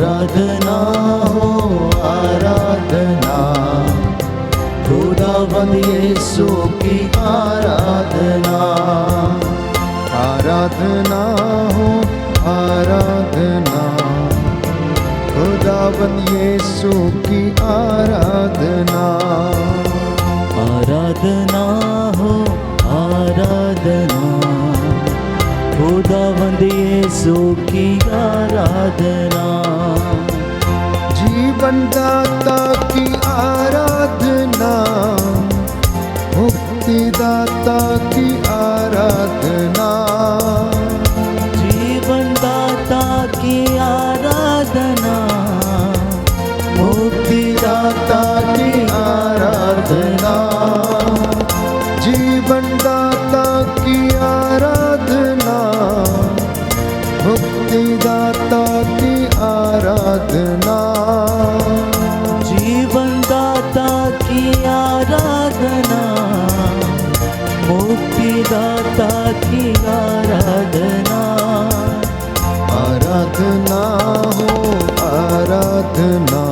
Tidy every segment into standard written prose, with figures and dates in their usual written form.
आराधना हो आराधना, खुदावंद यीशु की आराधना। आराधना हो आराधना, खुदावंद यीशु की आराधना। आराधना हो आराधना, खुदावंद यीशु की आराधना। जीवन दाता की आराधना, मुक्तिदाता की आराधना। जीवन दाता की आराधना, मुक्तिदाता की आराधना। जीवन दाता की आराधना, मुक्तिदाता की आराधना। जीवन दाता की आराधना, मुक्तिदाता की आराधना। आराधना हो आराधना,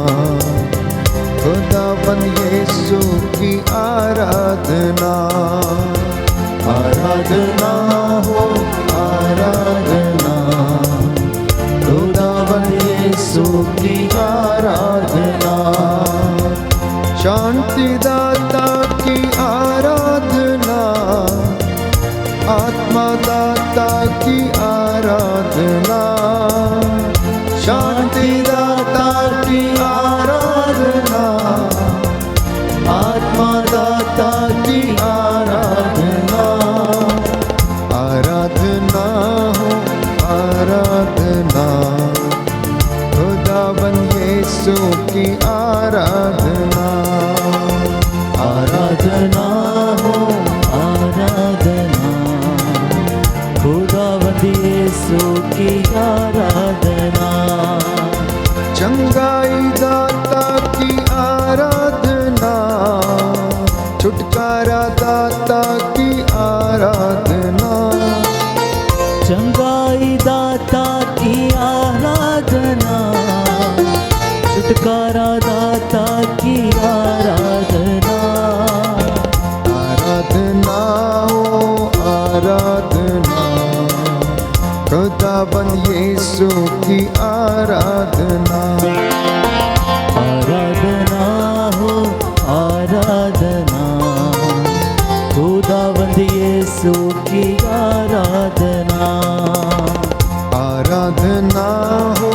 खुदावंद यीशु की आराधना। आराधना हो आराधना, खुदावंद यीशु की आराधना। शांतिदाता की आराधना, आत्मादाता की आराधना। शांतिदाता की आराधना, आत्मादाता की आराधना। आराधना हो आराधना, खुदावंद यीशु की आराधना। आराधना हो आराधना, खुदावंद यीशु की आराधना। चंगाई दाता की आराधना, छुटकारा दाता की आराधना। चंगाई दाता की आराधना, छुटकारा दाता की आराधना। आराधना हो आराधना, खुदावंद यीशु की आराधना। आराधना हो आराधना, खुदावंद यीशु की आराधना। आराधना हो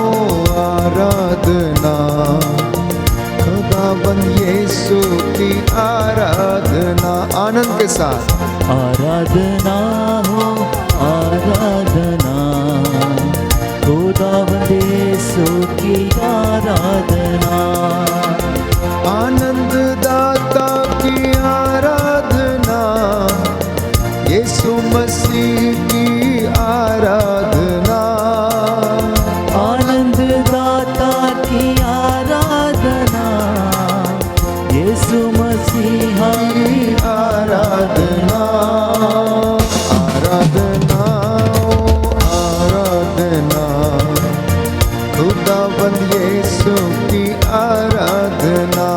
आराधना, खुदावंद यीशु की आराधना। आनंद के साथ आराधना हो आराधना, खुदावंद यीशु की आराधना। आनंद दाता की आराधना, यीशु मसीह की आराधना। आनंद दाता की आराधना, यीशु मसीह की आराधना। आराधना हो आराधना, खुदावंद यीशु की आराधना।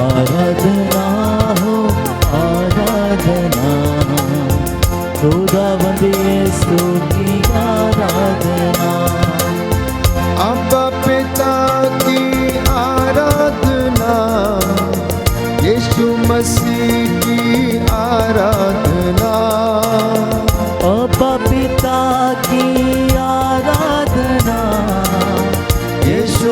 आराधना हो आराधना, खुदावंद यीशु की आराधना। अब्बा पिता की आराधना, यीशु मसीह की आराधना। अब्बा पिता की आराधना, यीशु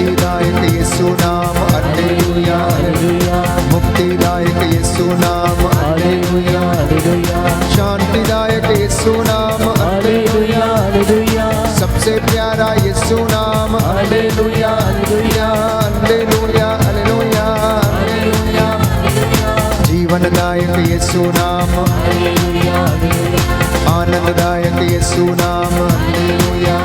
शांतिदायक यीशु नाम, हालेलुया, हालेलुया मुक्तिदायक यीशु नाम, हालेलुया हालेलुया शांतिदायक यीशु नाम, हालेलुया हालेलुया सबसे प्यारा यीशु नाम, hallelujah hallelujah hallelujah, hallelujah, hallelujah जीवनदायक यीशु नाम, हालेलुया आनंददायक यीशु नाम, हालेलुया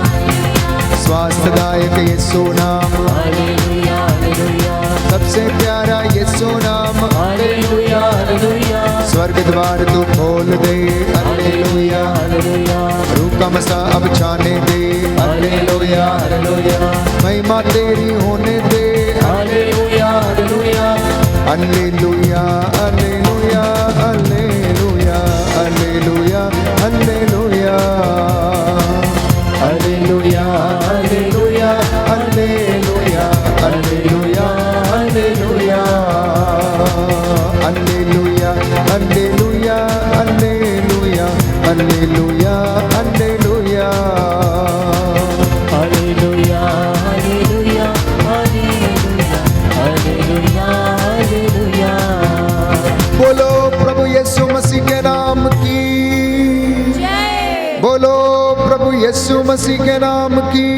स्वास्थ्यदायक यीशु नाम, हालेलुया हालेलुया सबसे प्यारा यीशु नाम, हालेलुया हालेलुया स्वर्ग द्वार तू खोल दे, हालेलुया, हालेलुया हुक्म सा अब छाने दे, हालेलुया, हालेलुया महिमा तेरी होने दे, hallelujah hallelujah hallelujah, hallelujah, hallelujah, hallelujah, hallelujah, hallelujah hallelujah hallelujah, hallelujah, hallelujah, hallelujah, hallelujah, hallelujah, hallelujah, hallelujah, hallelujah hallelujah hallelujah hallelujah बोलो प्रभु यीशु मसीह के नाम की, बोलो प्रभु यीशु मसीह के नाम की,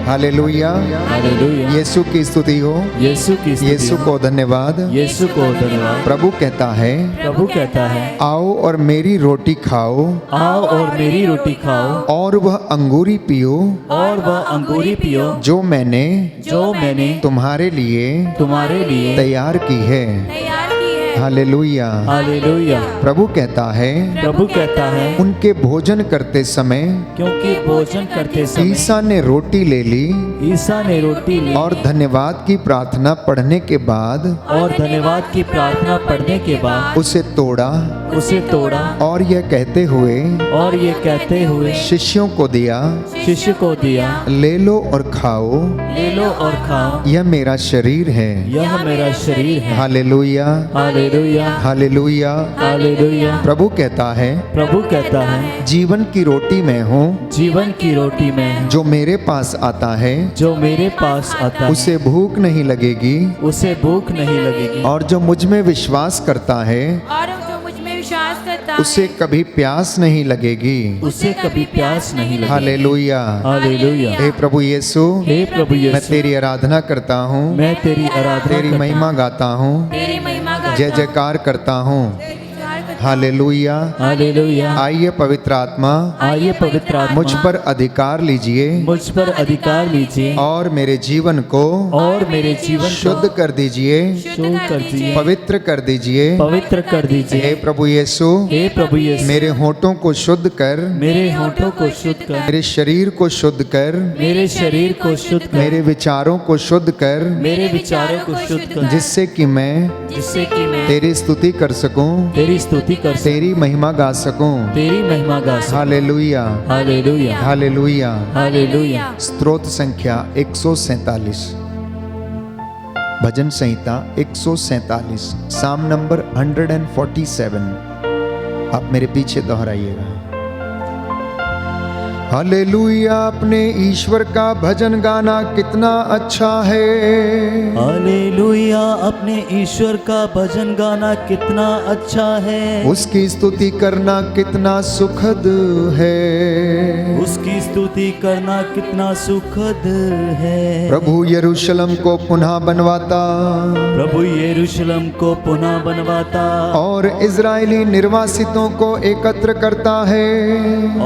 हालेलुया, हालेलुया यीशु की स्तुति हो, यीशु की स्तुति यीशु हो। को धन्यवाद। यीशु को धन्यवाद। प्रभु कहता है, प्रभु कहता है आओ और मेरी रोटी खाओ आओ और मेरी रोटी खाओ और वह अंगूरी पियो और वह अंगूरी पियो जो मैंने तुम्हारे लिए तैयार की है, हालेलुया। हालेलुया प्रभु कहता है, प्रभु कहता है उनके भोजन करते समय क्योंकि भोजन करते समय ईसा ने रोटी ले ली ईसा ने रोटी ली और धन्यवाद की प्रार्थना पढ़ने के बाद और धन्यवाद की प्रार्थना पढ़ने के बाद उसे तोड़ा और यह कहते हुए शिष्यों को दिया, शिष्य को दिया, ले लो और खाओ, ले लो और खाओ, यह मेरा शरीर है, यह मेरा शरीर है। Hallelujah, hallelujah hallelujah. हालेलुया प्रभु कहता है, प्रभु कहता है जीवन की रोटी मैं हूँ, जीवन की रोटी मैं हूँ, जो मेरे पास आता है जो मेरे पास आता है उसे भूख नहीं लगेगी, उसे भूख नहीं लगेगी, और जो मुझ में विश्वास करता है और जो मुझ में विश्वास करता उसे कभी प्यास नहीं लगेगी, उसे कभी प्यास नहीं लगेगी। हालेलुया। हालेलुया। हे प्रभु यीशु, हे प्रभु मैं यीशु, तेरी आराधना करता हूँ, मैं तेरी आराधना तेरी करता महिमा गाता हूँ, तेरी महिमा गाता जय जयकार करता हूँ, हालेलुया। हालेलुया। आइए पवित्र आत्मा, आइए पवित्र आत्मा मुझ पर अधिकार लीजिए मुझ पर अधिकार लीजिए और मेरे जीवन को और मेरे जीवन को शुद्ध कर दीजिए, शुद्ध कर दीजिए, पवित्र कर दीजिए। पवित्र कर हे दीजिए। प्रभु यीशु, हे प्रभु यीशु, मेरे होठों को शुद्ध कर, मेरे होठों को शुद्ध कर, मेरे शरीर को शुद्ध कर, मेरे शरीर को शुद्ध कर, मेरे विचारों को शुद्ध कर, मेरे विचारों को शुद्ध कर, जिससे कि मैं जिससे कि मैं तेरी स्तुति कर सकूं, तेरी स्तुति कर सकूं, तेरी महिमा गा सकूं। तेरी महिमा गा सकूं। Hallelujah, hallelujah. हालेलुया। हालेलुया। स्तोत्र संख्या 147, भजन संहिता 147, साम नंबर 147। आप मेरे पीछे दोहराइएगा। हालेलुया, अपने ईश्वर का भजन गाना कितना अच्छा है। हालेलुया, अपने ईश्वर का भजन गाना कितना अच्छा है। उसकी स्तुति करना कितना सुखद है। उसकी स्तुति करना कितना सुखद है। प्रभु यरूशलेम को पुनः बनवाता, प्रभु यरूशलेम को पुनः बनवाता, और इजरायली निर्वासितों को एकत्र करता है।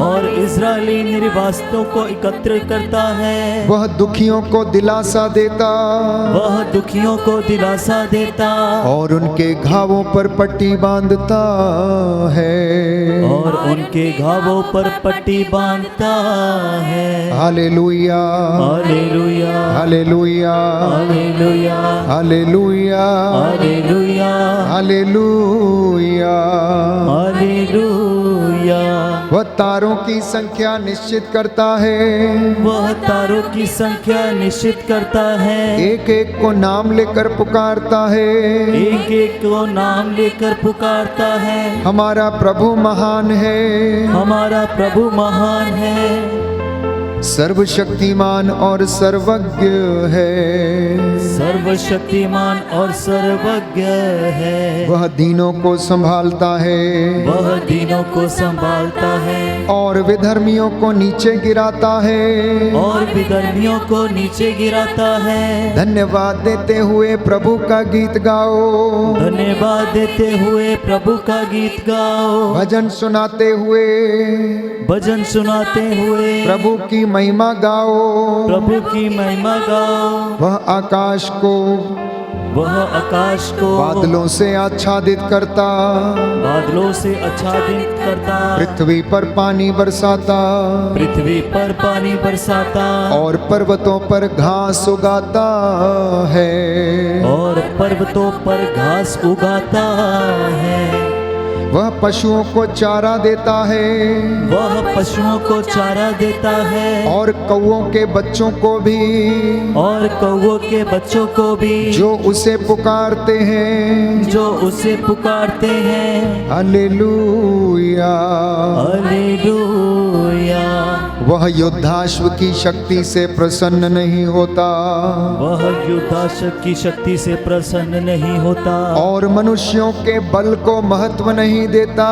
और इजरायली निर्वासितों को एकत्र करता है। वह दुखियों को दिलासा देता, वह दुखियों को दिलासा देता, और उनके घावों पर पट्टी बांधता है। और उनके घावों पर पट्टी बांधता है। Hallelujah, hallelujah, hallelujah, hallelujah, hallelujah, hallelujah, hallelujah. Hallelujah. वह तारों की संख्या निश्चित करता है। वह तारों की संख्या निश्चित करता है। एक एक को नाम लेकर पुकारता है। एक एक को नाम लेकर पुकारता है। हमारा प्रभु महान है। हमारा प्रभु महान है। सर्वशक्तिमान और सर्वज्ञ है। सर्वशक्तिमान और सर्वज्ञ है। वह दीनों को संभालता है, वह दीनों को संभालता है और विधर्मियों को नीचे गिराता है, और विधर्मियों को नीचे गिराता है। धन्यवाद देते हुए प्रभु का गीत गाओ, धन्यवाद देते हुए प्रभु का गीत गाओ। भजन सुनाते हुए भजन सुनाते हुए प्रभु की महिमा गाओ। प्रभु की महिमा गाओ। वह आकाश को वह आकाश को बादलों से आच्छादित करता, बादलों से आच्छादित करता, पृथ्वी पर पानी बरसाता, पृथ्वी पर पानी बरसाता, और पर्वतों पर घास उगाता है, और पर्वतों पर घास उगाता है। वह पशुओं को चारा देता है, वह पशुओं को चारा देता है, और कौओं के बच्चों को भी, और कौओं के बच्चों को भी, जो उसे पुकारते हैं, जो उसे पुकारते हैं। हालेलुया। हालेलुया। वह योद्धाश्व की शक्ति से प्रसन्न नहीं होता, वह युद्धाश्व की शक्ति से प्रसन्न नहीं होता, और मनुष्यों के बल को महत्व नहीं देता,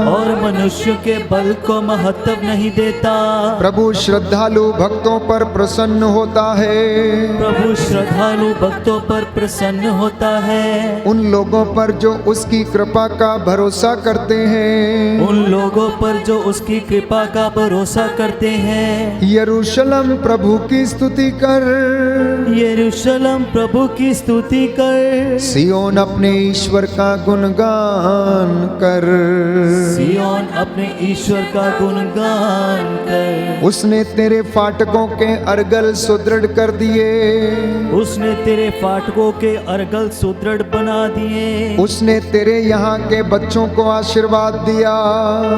और मनुष्य के बल को महत्व नहीं देता। प्रभु श्रद्धालु भक्तों पर प्रसन्न होता है, प्रभु श्रद्धालु भक्तों पर प्रसन्न होता है। उन लोगों पर जो उसकी कृपा का भरोसा करते हैं, उन लोगों पर जो उसकी कृपा का भरोसा करते हैं। यरूशलेम प्रभु की स्तुति कर, यरूशलेम प्रभु की स्तुति कर, सियोन अपने ईश्वर का गुणगान कर, सियोन अपने ईश्वर का गुणगान कर। उसने तेरे फाटकों के अर्गल सुदृढ़ कर दिए, उसने तेरे फाटकों के अर्गल सुदृढ़ बना दिए। उसने तेरे यहाँ के बच्चों को आशीर्वाद दिया,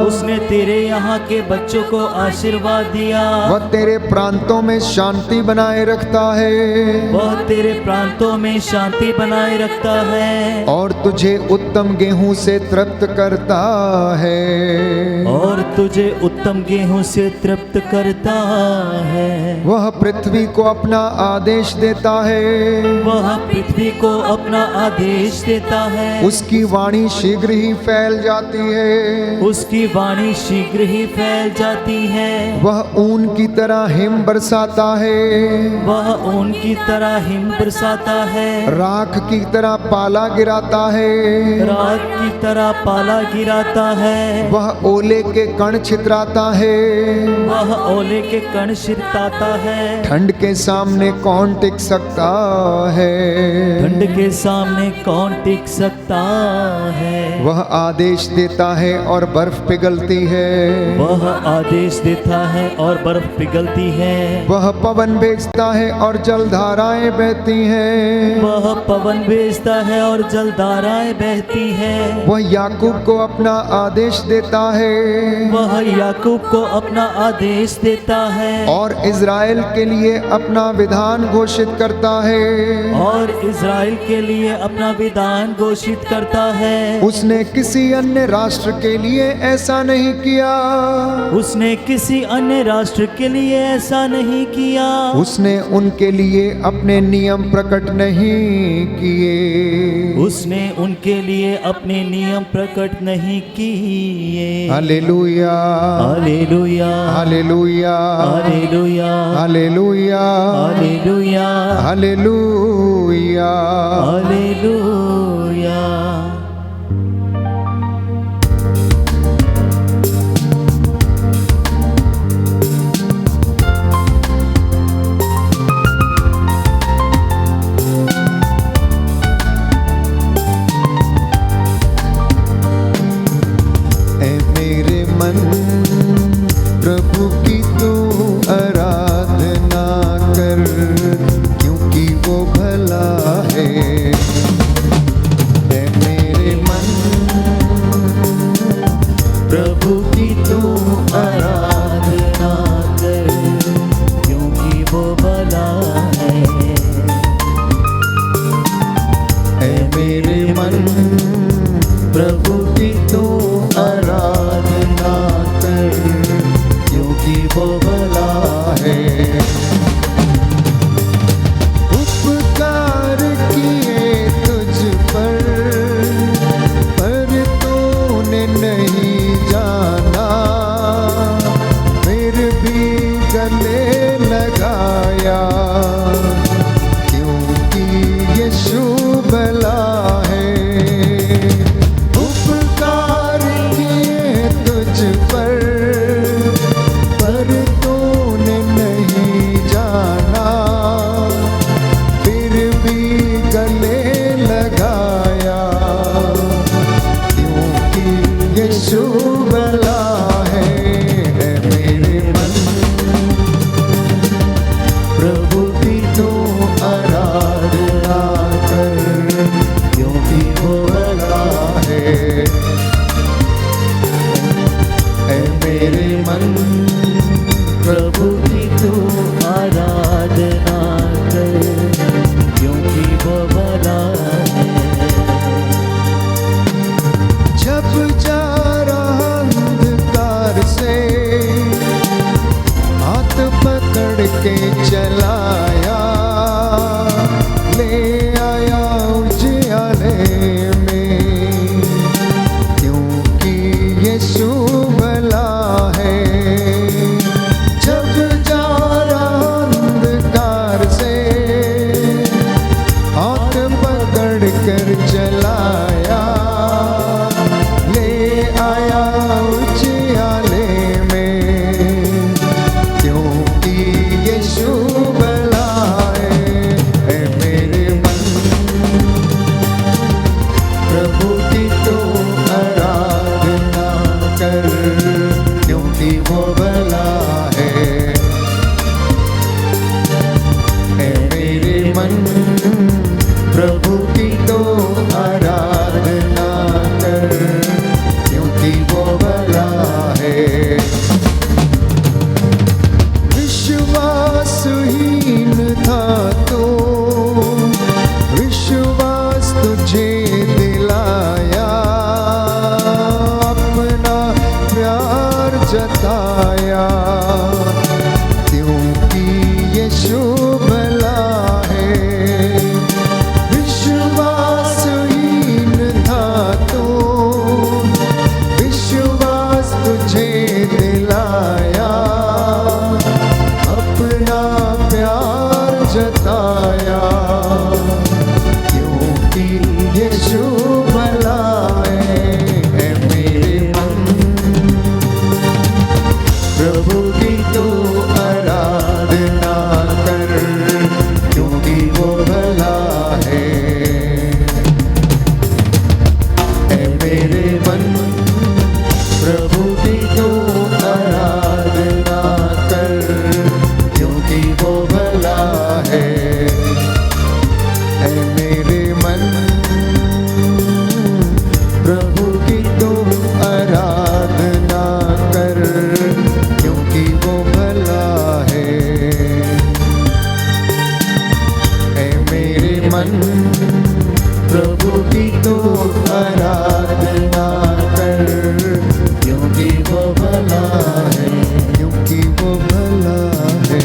उसने तेरे यहाँ के बच्चों को आशीर्वाद दिया। वह तेरे प्रांतों में शांति बनाए रखता है, वह तेरे प्रांतों में शांति बनाए रखता है, और तुझे उत्तम गेहूं से तृप्त करता है, और तुझे उत्तम गेहूं से तृप्त करता है। वह पृथ्वी को अपना आदेश देता है, वह पृथ्वी को अपना आदेश देता है। उसकी वाणी शीघ्र ही फैल जाती है, उसकी वाणी शीघ्र ही फैल जाती है। वह ऊन की तरह हिम बरसाता है, वह ऊन की तरह हिम बरसाता है, राख की तरह पाला गिराता है, रात की तरह पाला गिराता है। वह ओले के कण छितराता है, वह ओले के कण छितराता है। ठंड के सामने कौन टिक सकता है, ठंड के सामने कौन टिक सकता है। वह आदेश देता है और बर्फ पिघलती है, वह आदेश देता है और बर्फ पिघलती है। वह पवन भेजता है और जलधाराएं बहती हैं, वह पवन भेजता है और जलधाराएं बहती है। वह याकूब को अपना आदेश देता है, वह याकूब को अपना आदेश देता है, और इज़राइल के लिए अपना विधान घोषित करता है, और इज़राइल के लिए अपना विधान घोषित करता है। उसने किसी अन्य राष्ट्र के लिए ऐसा नहीं किया, उसने किसी अन्य राष्ट्र के लिए ऐसा नहीं किया। उसने उनके लिए अपने नियम प्रकट नहीं किए, उसने उनके लिए अपने नियम प्रकट नहीं किए। Hallelujah, hallelujah, hallelujah, hallelujah, hallelujah, hallelujah, hallelujah. Hallelujah. प्रभु की तू आराधना कर, क्योंकि वो भला है। मन प्रभु की तो आराधना कर, क्योंकि वो भला है। विश्वासहीन था तो विश्वास तुझे दिलाया, अपना प्यार जताया, क्योंकि यीशु भला है। विश्वासहीन था तो विश्वास तुझे दिलाया, अपना प्यार जताया, क्योंकि यीशु भला है। मेरे मन प्रभु की तो आराधना कर, क्योंकि वो भला है। मेरे मन प्रभु की तो आराधना कर, क्योंकि वो भला है। मेरे मन प्रभु की तो आराधना कर, क्योंकि वो भला है। मेरे मन प्रभु की तो आराधना कर, क्योंकि वो भला है, क्योंकि वो भला है।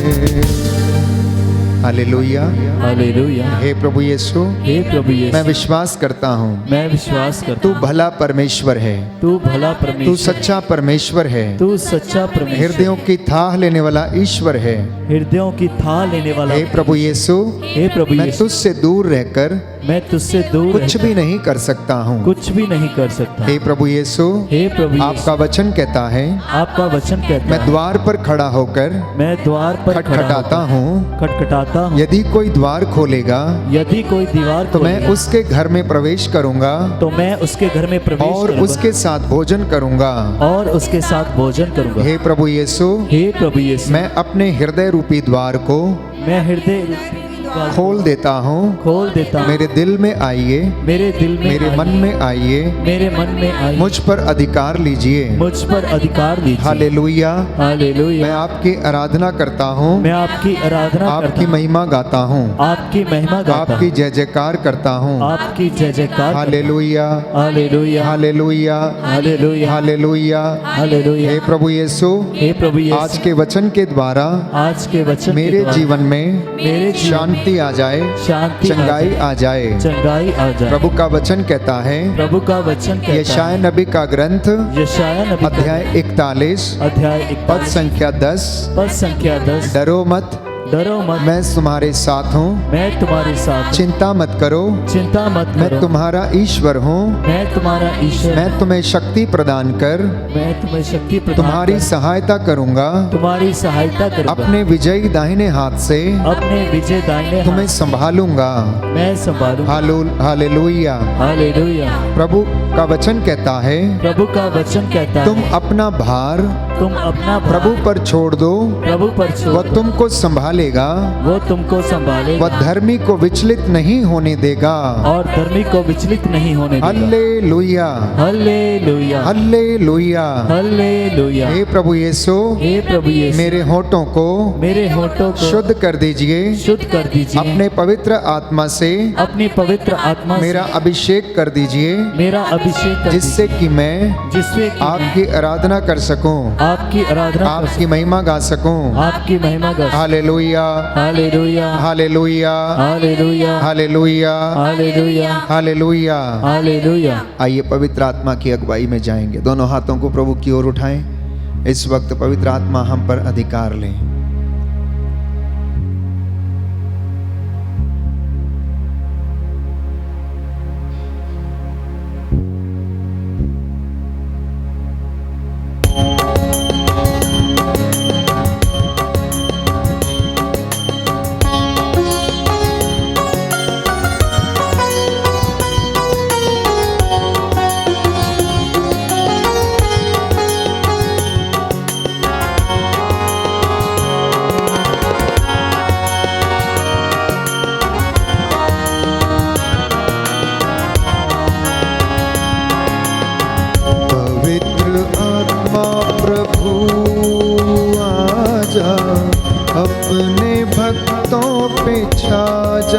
Hallelujah, hallelujah. हे प्रभु यीशु, हे प्रभु यीशु, मैं विश्वास करता हूँ मैं विश्वास करता तू हूँ भला परमेश्वर है, तू भला तू परमेश्वर, सच्चा परमेश्वर है, तू सच्चा परमेश्वर, हृदयों की थाह लेने वाला ईश्वर है। हृदयों की था लेने वाला। हे प्रभु यीशु, हे प्रभु मैं यीशु, तुझसे दूर रहकर मैं तुझसे दूर कुछ रहकर भी नहीं कर सकता हूँ। कुछ भी नहीं कर सकता। हे प्रभु यीशु, हे प्रभु यीशु, आपका वचन कहता है, आपका वचन कहता मैं है, द्वार पर खड़ा होकर मैं द्वार पर खटखटाता हूँ। खटखटाता हूँ। यदि कोई द्वार खोलेगा यदि कोई दीवार तो मैं खोलेगा, उसके घर में प्रवेश करूंगा तो मैं उसके घर में प्रवेश और करूंगा उसके साथ भोजन करूंगा। और उसके साथ भोजन करूंगा। हे प्रभु यीशु, हे प्रभु यीशु, मैं अपने हृदय रूपी द्वार को मैं हृदय खोल देता हूँ। खोल देता हूँ। मेरे दिल में आइए, मेरे दिल में मेरे मन में आइए, मेरे मन में आइए, मुझ पर अधिकार लीजिए। मुझ पर अधिकार दीजिए। Hallelujah, hallelujah. मैं आपकी आराधना करता हूँ, मैं आपकी आराधना आपकी करता हूँ, महिमा गाता हूँ, आपकी महिमा गाता आपकी हूँ, जय जयकार करता हूँ। आपकी जय जयकार। Hallelujah, hallelujah, hallelujah, hallelujah, hallelujah. Hallelujah. हे प्रभु यीशु, हे प्रभु यीशु, आज के वचन के द्वारा आज के वचन के मेरे द्वारा जीवन में मेरे जीवन शांति आ जाए, शांति चंगाई आ जाए। चंगाई आ जाए। प्रभु का वचन कहता है, प्रभु का वचन कहता यशाया नबी का ग्रंथ है, यशाया नबी का अध्याय 41 अध्याय पद संख्या 10, पद संख्या 10, डरो मत, डरो मत, मैं तुम्हारे साथ हूँ, मैं तुम्हारे साथ हूँ, चिंता मत करो, चिंता मत मैं करो, तुम्हारा ईश्वर हूँ, मैं तुम्हारा ईश्वर, मैं तुम्हें शक्ति प्रदान कर मैं तुम्हें शक्ति प्रदान तुम्हारी कर सहायता करूँगा, तुम्हारी सहायता करूंगा, अपने विजयी दाहिने हाथ से अपने विजय दाहिने तुम्हें हाथ संभालूंगा। मैं संभालूंगा। हालेलुया। हालेलुया। प्रभु का वचन कहता है, प्रभु का वचन कहता तुम है, अपना भार तुम अपना भार प्रभु पर छोड़ दो, प्रभु पर छोड़ वह दो, तुमको संभालेगा, वो तुमको संभालेगा वह धर्मी को विचलित नहीं होने देगा। और धर्मी को विचलित नहीं होने देगा। Hallelujah, hallelujah, hallelujah. हालेलुया। हे प्रभु यीशु, हे प्रभु यीशु, मेरे होठों को मेरे होठों को शुद्ध कर दीजिए, शुद्ध कर दीजिए, अपने पवित्र आत्मा से अपनी पवित्र आत्मा से मेरा अभिषेक कर दीजिए, मेरा अभिषेक कर जिससे कि मैं दीजिए, जिससे कि मैं आपकी आराधना कर सकूं, आपकी आराधना कर आपकी महिमा गा सकूं। सकूं, आपकी महिमा कर सकूं। Hallelujah, hallelujah, hallelujah, hallelujah, hallelujah, hallelujah, hallelujah. Hallelujah. आइए पवित्र आत्मा की अगुवाई में जाएंगे। दोनों हाथों को प्रभु की ओर उठाएं। इस वक्त पवित्र आत्मा हम पर अधिकार लें।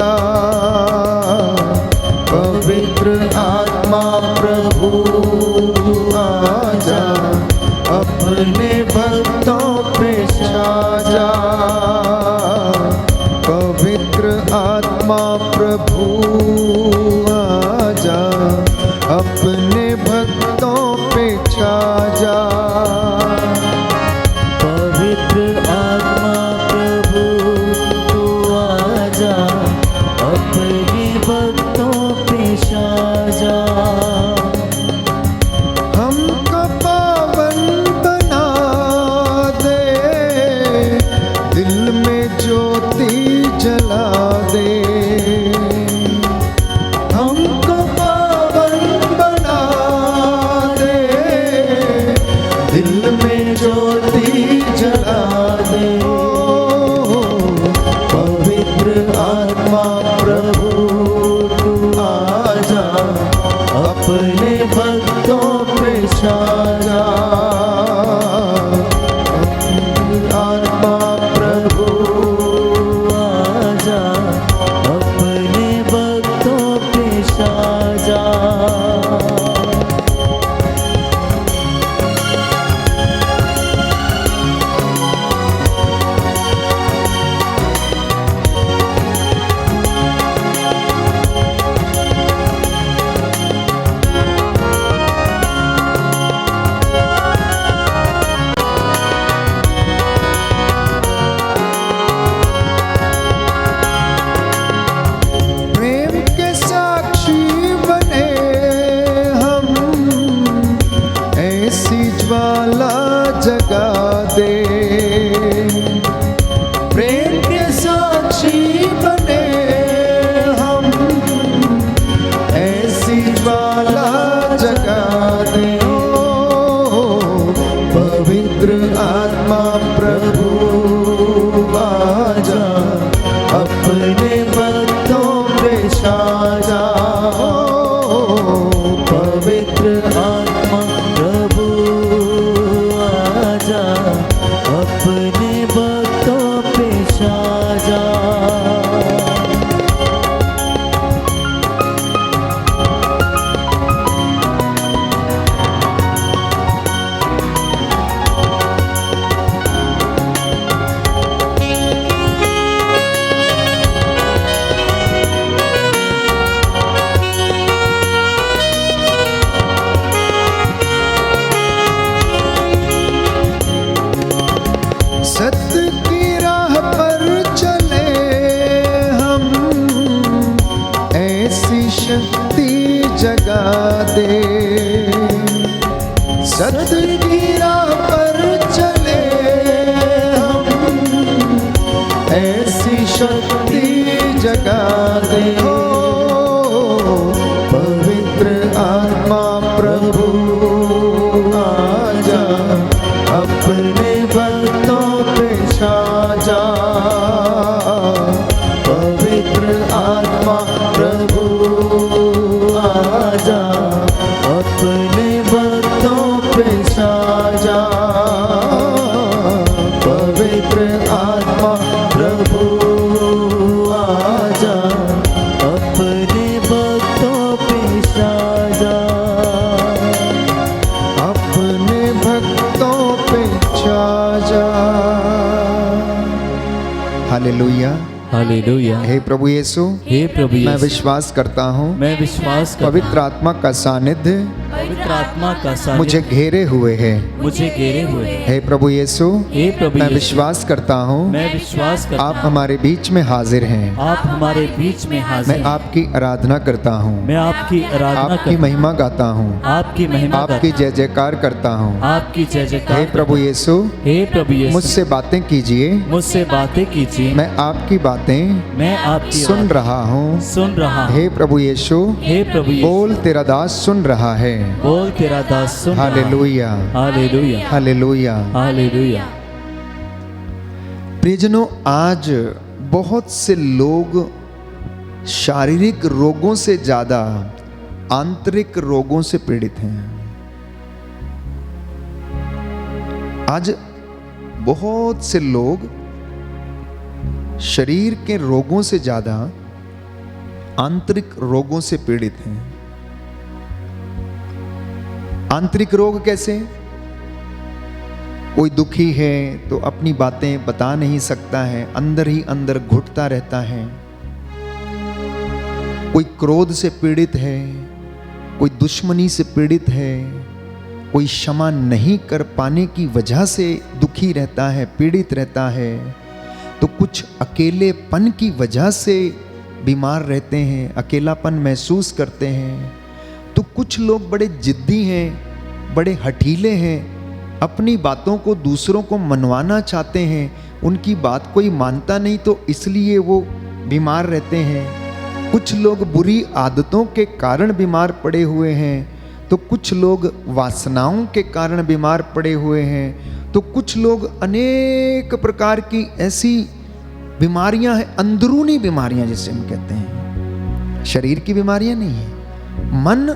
जा, पवित्र आत्मा प्रभु आजा, अपने भक्तों पे छा जा। पवित्र आत्मा प्रभु आजा, अपने भक्तों पे छा जा। पवित्र आत्मा प्रभु तू आजा, अपने भक्तों पे छा जा। हमको पावन बना दे, दिल में ज्योति जला दे। हमको पावन बना दे, दिल में ज्योति जला दे। पवित्र आत्मा प्रभु तू आजा, अपने भक्तों पे छा जा। आत्मा प्रभु आजा, अपने भक्तों पे छा जा। प्रेम के साक्षी बने हम, ऐसी ज्वाला जगा दे। प्रेम के साक्षी बने हम, ऐसी ज्वाला जगा दे। पवित्र आत्मा प्रभु आजा, अपने भक्तों पे छा जा। पवित्र आत्मा प्रभु आजा, अपने भक्तों पे छा जा। सत्य की राह पर चले हम, ऐसी शक्ति जगा दे। सत्य की राह पर चले हम, ऐसी शक्ति जगा दे। पवित्र आत्मा प्रभु आजा, अपने भक्तों पे छा जा। पवित्र आत्मा प्रभु आजा, अपने भक्तों पे छा जा। पवित्र आत्मा प्रभु आजा, अपने भक्तों पे छा जा। अपने भक्तों पे छा जा। हालेलुया। हालेलुया। हे प्रभु यीशु, हे प्रभु मैं यीशु, विश्वास करता हूँ मैं विश्वास करता पवित्र आत्मा का सानिध्य पवित्र आत्मा का मुझे घेरे हुए है। मुझे घेरे हुए है। हे प्रभु यीशु, हे प्रभु मैं यीशु, विश्वास करता हूँ मैं विश्वास करता आप हूँ हमारे बीच में हाजिर हैं। आप हमारे बीच में हाजिर मैं हैं। आपकी आराधना करता हूँ, मैं आपकी आराधना आपकी करता महिमा गाता हूँ, हूँ, आपकी महिमा आपकी करता जय जयकार करता हूँ। हूँ, आपकी जय जयकार हे प्रभु यीशु, हे प्रभु यीशु, मुझसे बातें कीजिए, मुझसे बातें कीजिए, मैं आपकी बातें मैं आपकी सुन रहा हूँ। सुन रहा हूँ। हे प्रभु यीशु, हे प्रभु यीशु, बोल तेरा दास सुन रहा है। बोल तेरा दास सुन रहा है। Hallelujah, hallelujah, hallelujah. हालेलुया। प्रियजनों, आज बहुत से लोग शारीरिक रोगों से ज्यादा आंतरिक रोगों से पीड़ित हैं। आज बहुत से लोग शरीर के रोगों से ज्यादा आंतरिक रोगों से पीड़ित हैं। आंतरिक रोग कैसे? कोई दुखी है तो अपनी बातें बता नहीं सकता है, अंदर ही अंदर घुटता रहता है। कोई क्रोध से पीड़ित है, कोई दुश्मनी से पीड़ित है, कोई क्षमा नहीं कर पाने की वजह से दुखी रहता है, पीड़ित रहता है। तो कुछ अकेलेपन की वजह से बीमार रहते हैं, अकेलापन महसूस करते हैं। तो कुछ लोग बड़े जिद्दी हैं, बड़े हठीले हैं, अपनी बातों को दूसरों को मनवाना चाहते हैं, उनकी बात कोई मानता नहीं तो इसलिए वो बीमार रहते हैं। कुछ लोग बुरी आदतों के कारण बीमार पड़े हुए हैं, तो कुछ लोग वासनाओं के कारण बीमार पड़े हुए हैं, तो कुछ लोग अनेक प्रकार की ऐसी बीमारियां हैं, अंदरूनी बीमारियां जिसे हम कहते हैं, शरीर की बीमारियां नहीं है। मन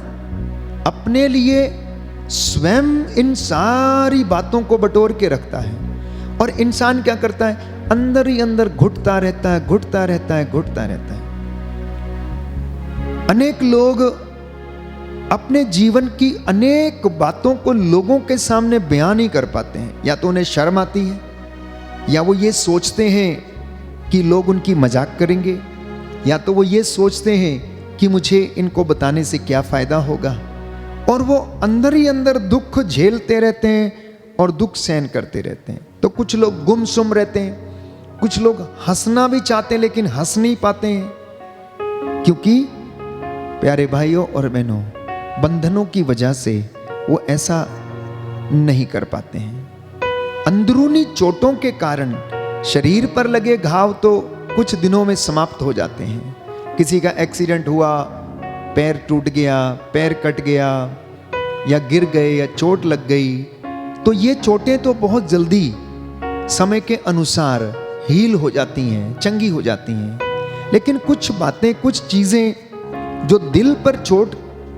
अपने लिए स्वयं इन सारी बातों को बटोर के रखता है और इंसान क्या करता है? अंदर ही अंदर घुटता रहता है, घुटता रहता है, घुटता रहता है। अनेक लोग अपने जीवन की अनेक बातों को लोगों के सामने बयान नहीं कर पाते हैं। या तो उन्हें शर्म आती है, या वो ये सोचते हैं कि लोग उनकी मजाक करेंगे, या तो वो ये सोचते हैं कि मुझे इनको बताने से क्या फायदा होगा, और वो अंदर ही अंदर दुख झेलते रहते हैं और दुख सहन करते रहते हैं। तो कुछ लोग गुमसुम रहते हैं, कुछ लोग हंसना भी चाहते हैं लेकिन हंस नहीं पाते हैं, क्योंकि प्यारे भाइयों और बहनों, बंधनों की वजह से वो ऐसा नहीं कर पाते हैं। अंदरूनी चोटों के कारण शरीर पर लगे घाव तो कुछ दिनों में समाप्त हो जाते हैं। किसी का एक्सीडेंट हुआ, पैर टूट गया, पैर कट गया, या गिर गए, या चोट लग गई, तो ये चोटें तो बहुत जल्दी समय के अनुसार हील हो जाती हैं, चंगी हो जाती हैं। लेकिन कुछ बातें, कुछ चीज़ें जो दिल पर चोट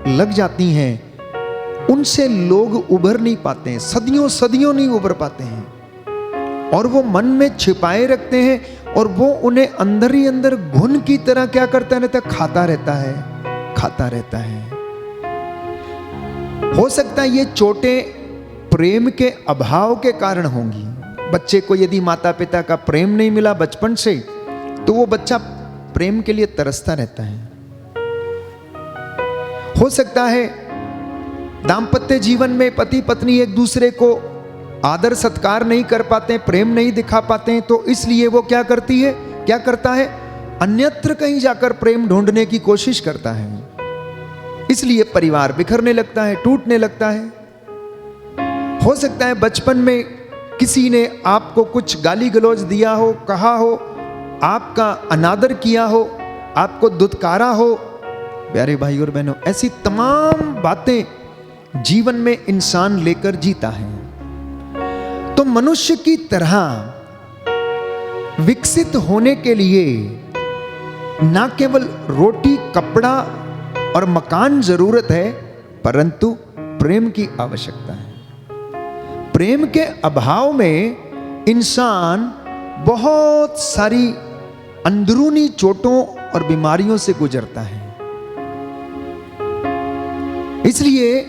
लग जाती हैं, उनसे लोग उभर नहीं पाते हैं, सदियों सदियों नहीं उभर पाते हैं, और वो मन में छिपाए रखते हैं, और वो उन्हें अंदर ही अंदर घुन की तरह क्या करता रहता है? खाता रहता है, खाता रहता है। हो सकता है ये चोटें प्रेम के अभाव के कारण होंगी। बच्चे को यदि माता पिता का प्रेम नहीं मिला बचपन से, तो वो बच्चा प्रेम के लिए तरसता रहता है। हो सकता है दाम्पत्य जीवन में पति पत्नी एक दूसरे को आदर सत्कार नहीं कर पाते, प्रेम नहीं दिखा पाते हैं, तो इसलिए वो क्या करता है? अन्यत्र कहीं जाकर प्रेम ढूंढने की कोशिश करता है। इसलिए परिवार बिखरने लगता है, टूटने लगता है। हो सकता है बचपन में किसी ने आपको कुछ गाली गलौज दिया हो, कहा हो, आपका अनादर किया हो, आपको दुत्कारा हो। प्यारे भाई और बहनों, ऐसी तमाम बातें जीवन में इंसान लेकर जीता है। तो मनुष्य की तरह विकसित होने के लिए ना केवल रोटी, कपड़ा और मकान जरूरत है, परंतु प्रेम की आवश्यकता है। प्रेम के अभाव में इंसान बहुत सारी अंदरूनी चोटों और बीमारियों से गुजरता है। इसलिए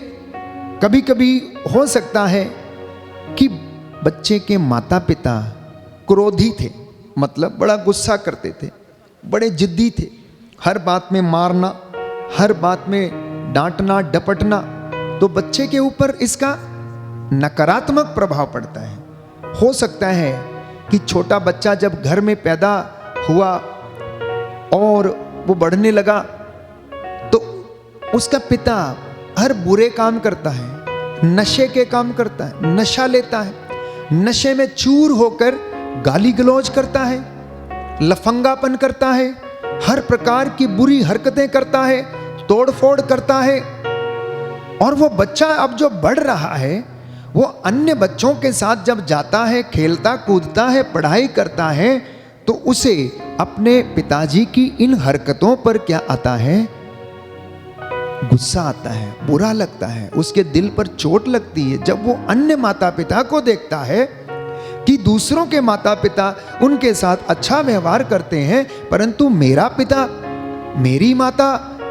कभी कभी हो सकता है कि बच्चे के माता पिता क्रोधी थे, मतलब बड़ा गुस्सा करते थे, बड़े जिद्दी थे, हर बात में मारना, हर बात में डांटना, डपटना, तो बच्चे के ऊपर इसका नकारात्मक प्रभाव पड़ता है। हो सकता है कि छोटा बच्चा जब घर में पैदा हुआ और वो बढ़ने लगा, तो उसका पिता हर बुरे काम करता है, नशे के काम करता है, नशा लेता है, नशे में चूर होकर गाली गलौज करता है, लफंगापन करता है, हर प्रकार की बुरी हरकतें करता है, तोड़फोड़ करता है। और वो बच्चा अब जो बढ़ रहा है, वो अन्य बच्चों के साथ जब जाता है, खेलता कूदता है, पढ़ाई करता है, तो उसे अपने पिताजी की इन हरकतों पर क्या आता है? गुस्सा आता है, बुरा लगता है, उसके दिल पर चोट लगती है जब वो अन्य माता पिता को देखता है कि दूसरों के माता पिता उनके साथ अच्छा व्यवहार करते हैं, परंतु मेरा पिता मेरी माता,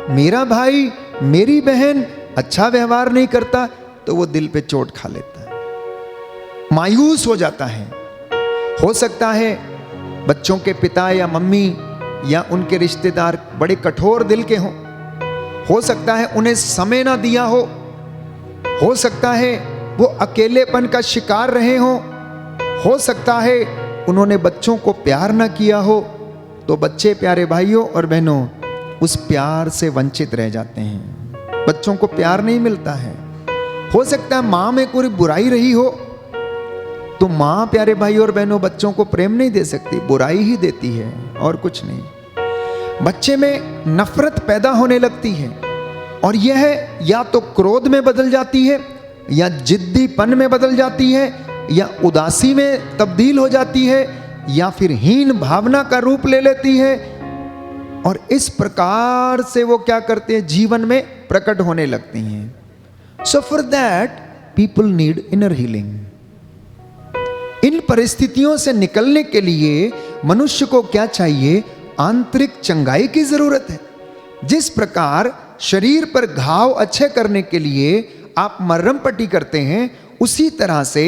मेरा भाई, मेरी बहन अच्छा व्यवहार नहीं करता, तो वो दिल पे चोट खा लेता है, मायूस हो जाता है। हो सकता है बच्चों के पिता या मम्मी या उनके रिश्तेदार बड़े कठोर दिल के हों, हो सकता है उन्हें समय ना दिया हो सकता है वो अकेलेपन का शिकार रहे हो सकता है उन्होंने बच्चों को प्यार ना किया हो, तो बच्चे प्यारे भाइयों और बहनों उस प्यार से वंचित रह जाते हैं, बच्चों को प्यार नहीं मिलता है। हो सकता है माँ में कोई बुराई रही हो, तो माँ प्यारे भाइयों और बहनों बच्चों को प्रेम नहीं दे सकती, बुराई ही देती है और कुछ नहीं। बच्चे में नफरत पैदा होने लगती है और यह या तो क्रोध में बदल जाती है, या जिद्दीपन में बदल जाती है, या उदासी में तब्दील हो जाती है, या फिर हीन भावना का रूप ले लेती है। और इस प्रकार से वो क्या करते हैं, जीवन में प्रकट होने लगती हैं। So for that people need inner healing. इन परिस्थितियों से निकलने के लिए मनुष्य को क्या चाहिए, आंतरिक चंगाई की जरूरत है। जिस प्रकार शरीर पर घाव अच्छे करने के लिए आप मरहम पट्टी करते हैं, उसी तरह से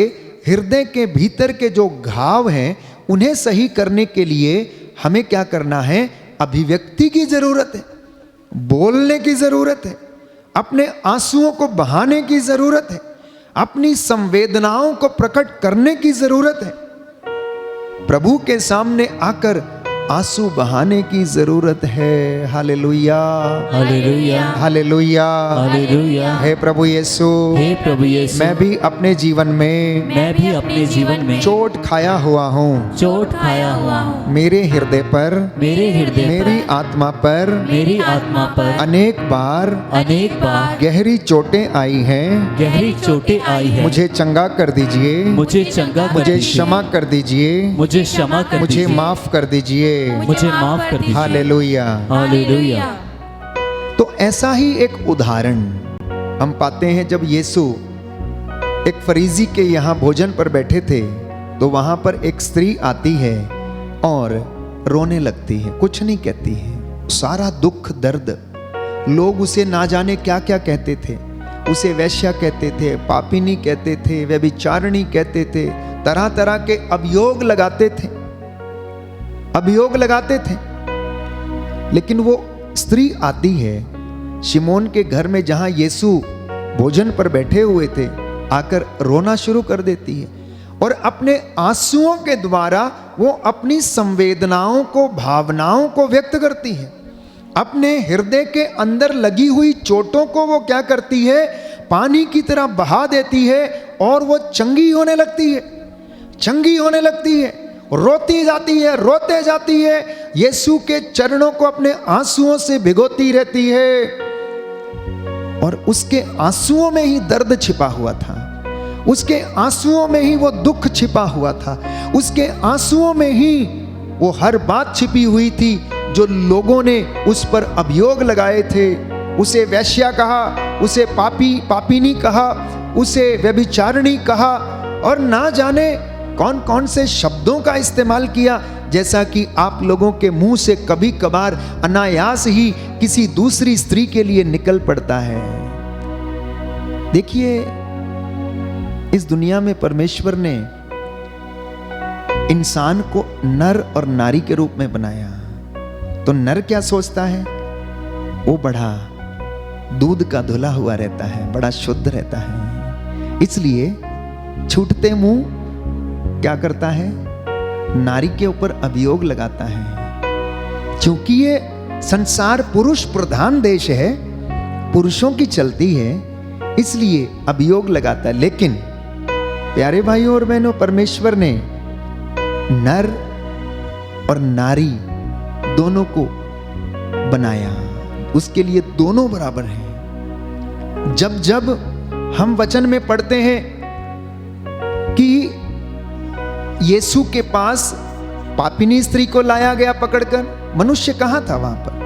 हृदय के भीतर के जो घाव हैं उन्हें सही करने के लिए हमें क्या करना है, अभिव्यक्ति की जरूरत है, बोलने की जरूरत है, अपने आंसुओं को बहाने की जरूरत है, अपनी संवेदनाओं को प्रकट करने की जरूरत है। प्रभु के सामने आकर आंसू बहाने की जरूरत है। Hallelujah, hallelujah, hallelujah, hallelujah. हे प्रभु यीशु, हे प्रभु यीशु, मैं भी अपने जीवन में चोट खाया हुआ हूँ, चोट खाया हुआ हूँ। मेरे हृदय पर, मेरी आत्मा पर, अनेक बार गहरी चोटें आई हैं। मुझे चंगा कर दीजिए, मुझे क्षमा कर दीजिए, मुझे माफ कर दीजिए, मुझे माफ कर दीजिए। Hallelujah, hallelujah. तो ऐसा ही एक उदाहरण हम पाते हैं जब यीशु एक फरीसी के यहाँ भोजन पर बैठे थे, तो वहां पर एक स्त्री आती है और रोने लगती है, कुछ नहीं कहती है, सारा दुख दर्द। लोग उसे ना जाने क्या क्या कहते थे, उसे वैश्या कहते थे, पापिनी कहते थे, व्यभिचारिणी कहते थे, तरह तरह के अभियोग लगाते थे। लेकिन वो स्त्री आती है शिमोन के घर में जहां यीशु भोजन पर बैठे हुए थे, आकर रोना शुरू कर देती है और अपने आंसुओं के द्वारा वो अपनी संवेदनाओं को, भावनाओं को व्यक्त करती है। अपने हृदय के अंदर लगी हुई चोटों को वो क्या करती है, पानी की तरह बहा देती है और वो चंगी होने लगती है, रोती जाती है, रोते जाती है, यीशु के चरणों को अपने आंसुओं से भिगोती रहती है। और उसके आंसुओं में ही दर्द छिपा हुआ था, उसके आंसुओं में ही वो दुख छिपा हुआ था, उसके आंसुओं में ही वो हर बात छिपी हुई थी जो लोगों ने उस पर अभियोग लगाए थे। उसे वैश्या कहा, उसे पापिनी कहा, उसे व्यभिचारिणी कहा और ना जाने कौन कौन से शब्दों का इस्तेमाल किया, जैसा कि आप लोगों के मुंह से कभी कभार अनायास ही किसी दूसरी स्त्री के लिए निकल पड़ता है। देखिए, इस दुनिया में परमेश्वर ने इंसान को नर और नारी के रूप में बनाया। तो नर क्या सोचता है, वो बड़ा दूध का धुला हुआ रहता है, बड़ा शुद्ध रहता है, इसलिए छूटते मुंह क्या करता है, नारी के ऊपर अभियोग लगाता है। क्योंकि ये संसार पुरुष प्रधान देश है, पुरुषों की चलती है, इसलिए अभियोग लगाता है। लेकिन प्यारे भाइयों और बहनों, परमेश्वर ने नर और नारी दोनों को बनाया, उसके लिए दोनों बराबर हैं। जब जब हम वचन में पढ़ते हैं कि यीशु के पास पापिनी स्त्री को लाया गया पकड़कर, मनुष्य कहां था वहां पर,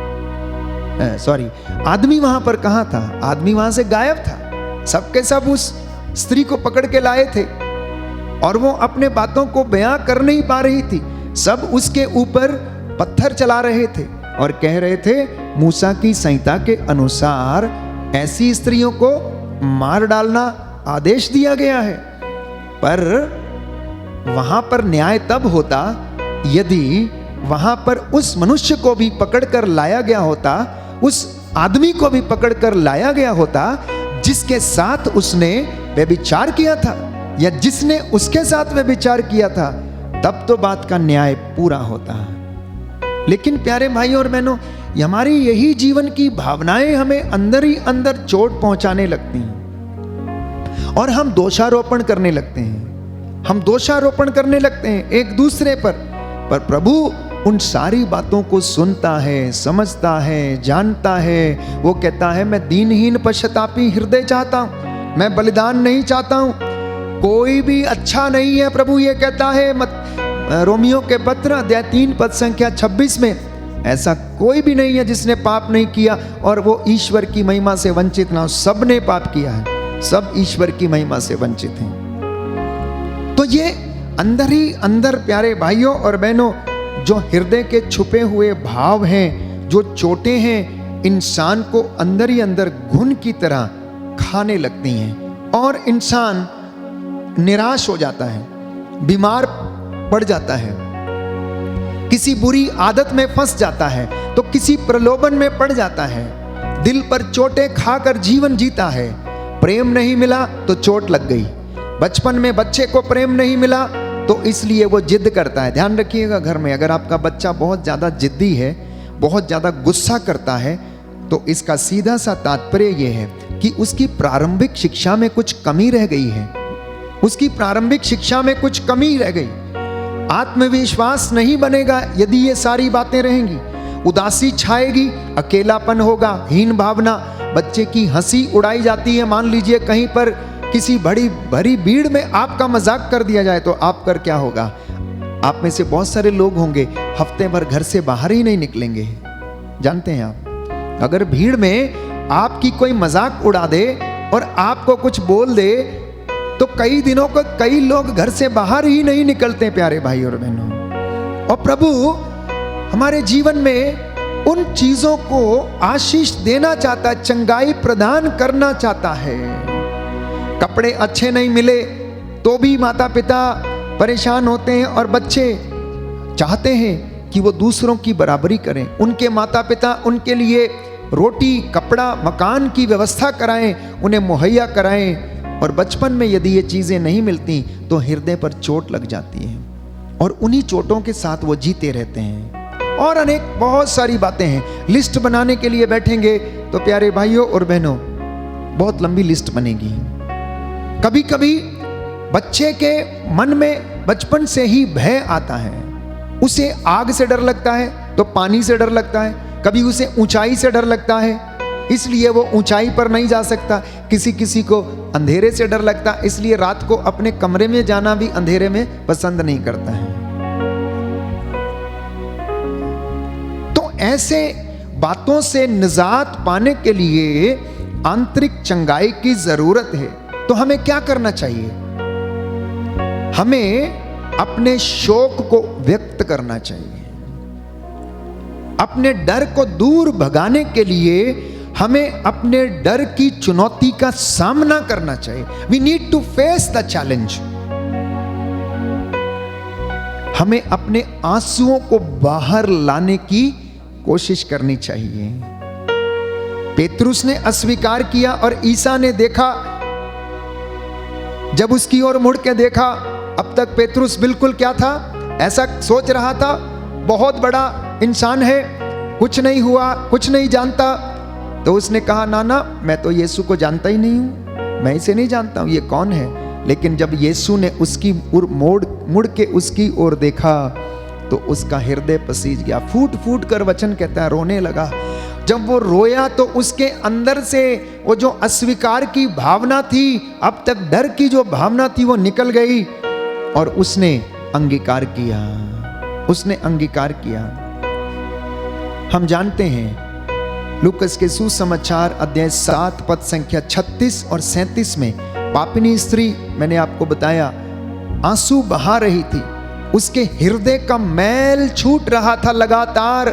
आदमी वहां पर कहां था, आदमी वहां से गायब था। सबके सब उस स्त्री को पकड़ के लाए थे और वो अपने बातों को बयां कर नहीं पा रही थी, सब उसके ऊपर पत्थर चला रहे थे, और कह रहे थे मूसा की संहिता के अनुसार ऐसी स्त्रियों को मार डालना आदेश दिया गया है। पर वहां पर न्याय तब होता यदि वहां पर उस मनुष्य को भी पकड़कर लाया गया होता, उस आदमी को भी पकड़कर लाया गया होता जिसके साथ उसने व्यभिचार किया था या जिसने उसके साथ व्यभिचार किया था, तब तो बात का न्याय पूरा होता। लेकिन प्यारे भाइयों और बहनों, हमारी यही जीवन की भावनाएं हमें अंदर ही अंदर चोट पहुंचाने लगती हैं और हम दोषारोपण करने लगते हैं। हम दोषारोपण करने लगते हैं एक दूसरे पर प्रभु उन सारी बातों को सुनता है, समझता है, जानता है। वो कहता है मैं दीनहीन पश्चातापी हृदय चाहता हूं, मैं बलिदान नहीं चाहता हूं, कोई भी अच्छा नहीं है। प्रभु ये कहता है रोमियो के पत्र अध्याय 3 पद संख्या 26 में, ऐसा कोई भी नहीं है जिसने पाप नहीं किया और वो ईश्वर की महिमा से वंचित ना हो। सब ने पाप किया है, सब ईश्वर की महिमा से वंचित हैं। तो ये अंदर ही अंदर प्यारे भाइयों और बहनों, जो हृदय के छुपे हुए भाव हैं, जो चोटें हैं, इंसान को अंदर ही अंदर घुन की तरह खाने लगती हैं और इंसान निराश हो जाता है, बीमार पड़ जाता है, किसी बुरी आदत में फंस जाता है, तो किसी प्रलोभन में पड़ जाता है, दिल पर चोटें खाकर जीवन जीता है। प्रेम नहीं मिला तो चोट लग गई, बचपन में बच्चे को प्रेम नहीं मिला तो इसलिए वो जिद करता है। ध्यान रखिएगा, घर में अगर आपका बच्चा बहुत ज़्यादा जिद्दी है, बहुत ज़्यादा गुस्सा करता है, तो इसका सीधा सा तात्पर्य ये है कि उसकी प्रारंभिक शिक्षा में कुछ कमी रह गई है, उसकी प्रारंभिक शिक्षा में कुछ कमी रह गई। आत्मविश्वास नहीं बनेगा यदि ये सारी बातें रहेंगी, उदासी छाएगी, अकेलापन होगा, हीन भावना, बच्चे की हंसी उड़ाई जाती है। मान लीजिए कहीं पर किसी बड़ी भरी भीड़ में आपका मजाक कर दिया जाए तो आप कर क्या होगा? आप में से बहुत सारे लोग होंगे हफ्ते भर घर से बाहर ही नहीं निकलेंगे। जानते हैं आप, अगर भीड़ में आपकी कोई मजाक उड़ा दे और आपको कुछ बोल दे तो कई दिनों को कई लोग घर से बाहर ही नहीं निकलते प्यारे भाई और बहनों। और प्रभु हमारे जीवन में उन चीजों को आशीष देना चाहता है, चंगाई प्रदान करना चाहता है। कपड़े अच्छे नहीं मिले तो भी माता पिता परेशान होते हैं और बच्चे चाहते हैं कि वो दूसरों की बराबरी करें, उनके माता पिता उनके लिए रोटी, कपड़ा, मकान की व्यवस्था कराएं, उन्हें मुहैया कराएं। और बचपन में यदि ये चीज़ें नहीं मिलती तो हृदय पर चोट लग जाती है और उन्हीं चोटों के साथ वो जीते रहते हैं। और अनेक बहुत सारी बातें हैं, लिस्ट बनाने के लिए बैठेंगे तो प्यारे भाइयों और बहनों बहुत लंबी लिस्ट बनेगी। कभी कभी बच्चे के मन में बचपन से ही भय आता है, उसे आग से डर लगता है तो पानी से डर लगता है, कभी उसे ऊंचाई से डर लगता है इसलिए वो ऊंचाई पर नहीं जा सकता, किसी किसी को अंधेरे से डर लगता इसलिए रात को अपने कमरे में जाना भी अंधेरे में पसंद नहीं करता है। तो ऐसे बातों से निजात पाने के लिए आंतरिक चंगाई की जरूरत है। तो हमें क्या करना चाहिए? हमें अपने शोक को व्यक्त करना चाहिए, अपने डर को दूर भगाने के लिए हमें अपने डर की चुनौती का सामना करना चाहिए। We need to face the challenge. हमें अपने आंसुओं को बाहर लाने की कोशिश करनी चाहिए। पेतरुस ने अस्वीकार किया और ईसा ने देखा, जब उसकी ओर मुड़ के देखा, अब तक पेतरुस बिल्कुल क्या था, ऐसा सोच रहा था बहुत बड़ा इंसान है, कुछ नहीं हुआ, कुछ नहीं जानता। तो उसने कहा ना ना, मैं तो यीशु को जानता ही नहीं हूं, मैं इसे नहीं जानता हूं, ये कौन है। लेकिन जब यीशु ने उसकी मुड़ के उसकी ओर देखा तो उसका हृदय पसीज गया, फूट फूट कर वचन कहता है रोने लगा। जब वो रोया तो उसके अंदर से वो जो अस्वीकार की भावना थी, अब तक डर की जो भावना थी, वो निकल गई और उसने अंगीकार किया, उसने अंगीकार किया। हम जानते हैं लूकस के सुसमाचार अध्याय 7 पद संख्या 36 और 37 में पापिनी स्त्री, मैंने आपको बताया, आंसू बहा रही थी, उसके हृदय का मैल छूट रहा था लगातार,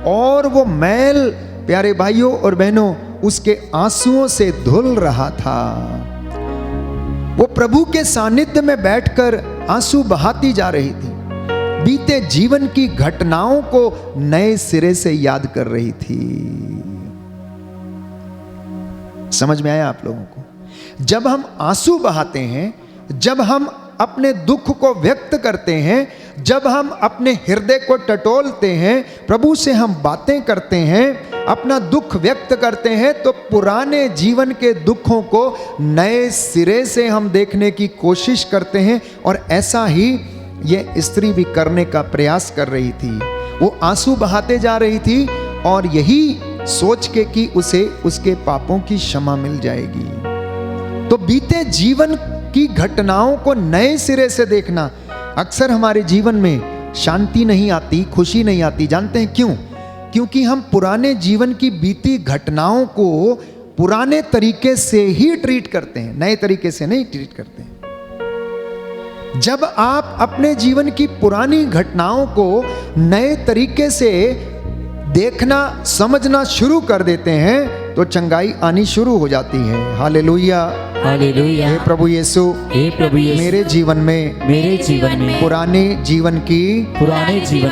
और वो मैल प्यारे भाइयों और बहनों उसके आंसुओं से धुल रहा था। वो प्रभु के सानिध्य में बैठकर आंसू बहाती जा रही थी, बीते जीवन की घटनाओं को नए सिरे से याद कर रही थी। समझ में आया आप लोगों को? जब हम आंसू बहाते हैं, जब हम अपने दुख को व्यक्त करते हैं, जब हम अपने हृदय को टटोलते हैं, प्रभु से हम बातें करते हैं, अपना दुख व्यक्त करते हैं, तो पुराने जीवन के दुखों को नए सिरे से हम देखने की कोशिश करते हैं। और ऐसा ही ये स्त्री भी करने का प्रयास कर रही थी। वो आंसू बहाते जा रही थी और यही सोच के कि उसे उसके पापों की क्षमा मिल जाएगी। तो बीते जीवन की घटनाओं को नए सिरे से देखना, अक्सर हमारे जीवन में शांति नहीं आती, खुशी नहीं आती। जानते हैं क्यों? क्योंकि हम पुराने जीवन की बीती घटनाओं को पुराने तरीके से ही ट्रीट करते हैं, नए तरीके से नहीं ट्रीट करते हैं। जब आप अपने जीवन की पुरानी घटनाओं को नए तरीके से देखना समझना शुरू कर देते हैं तो चंगाई आनी शुरू हो जाती है। Hallelujah, hallelujah. हे प्रभु यीशु, हे प्रभु यीशु, मेरे जीवन में पुराने जीवन की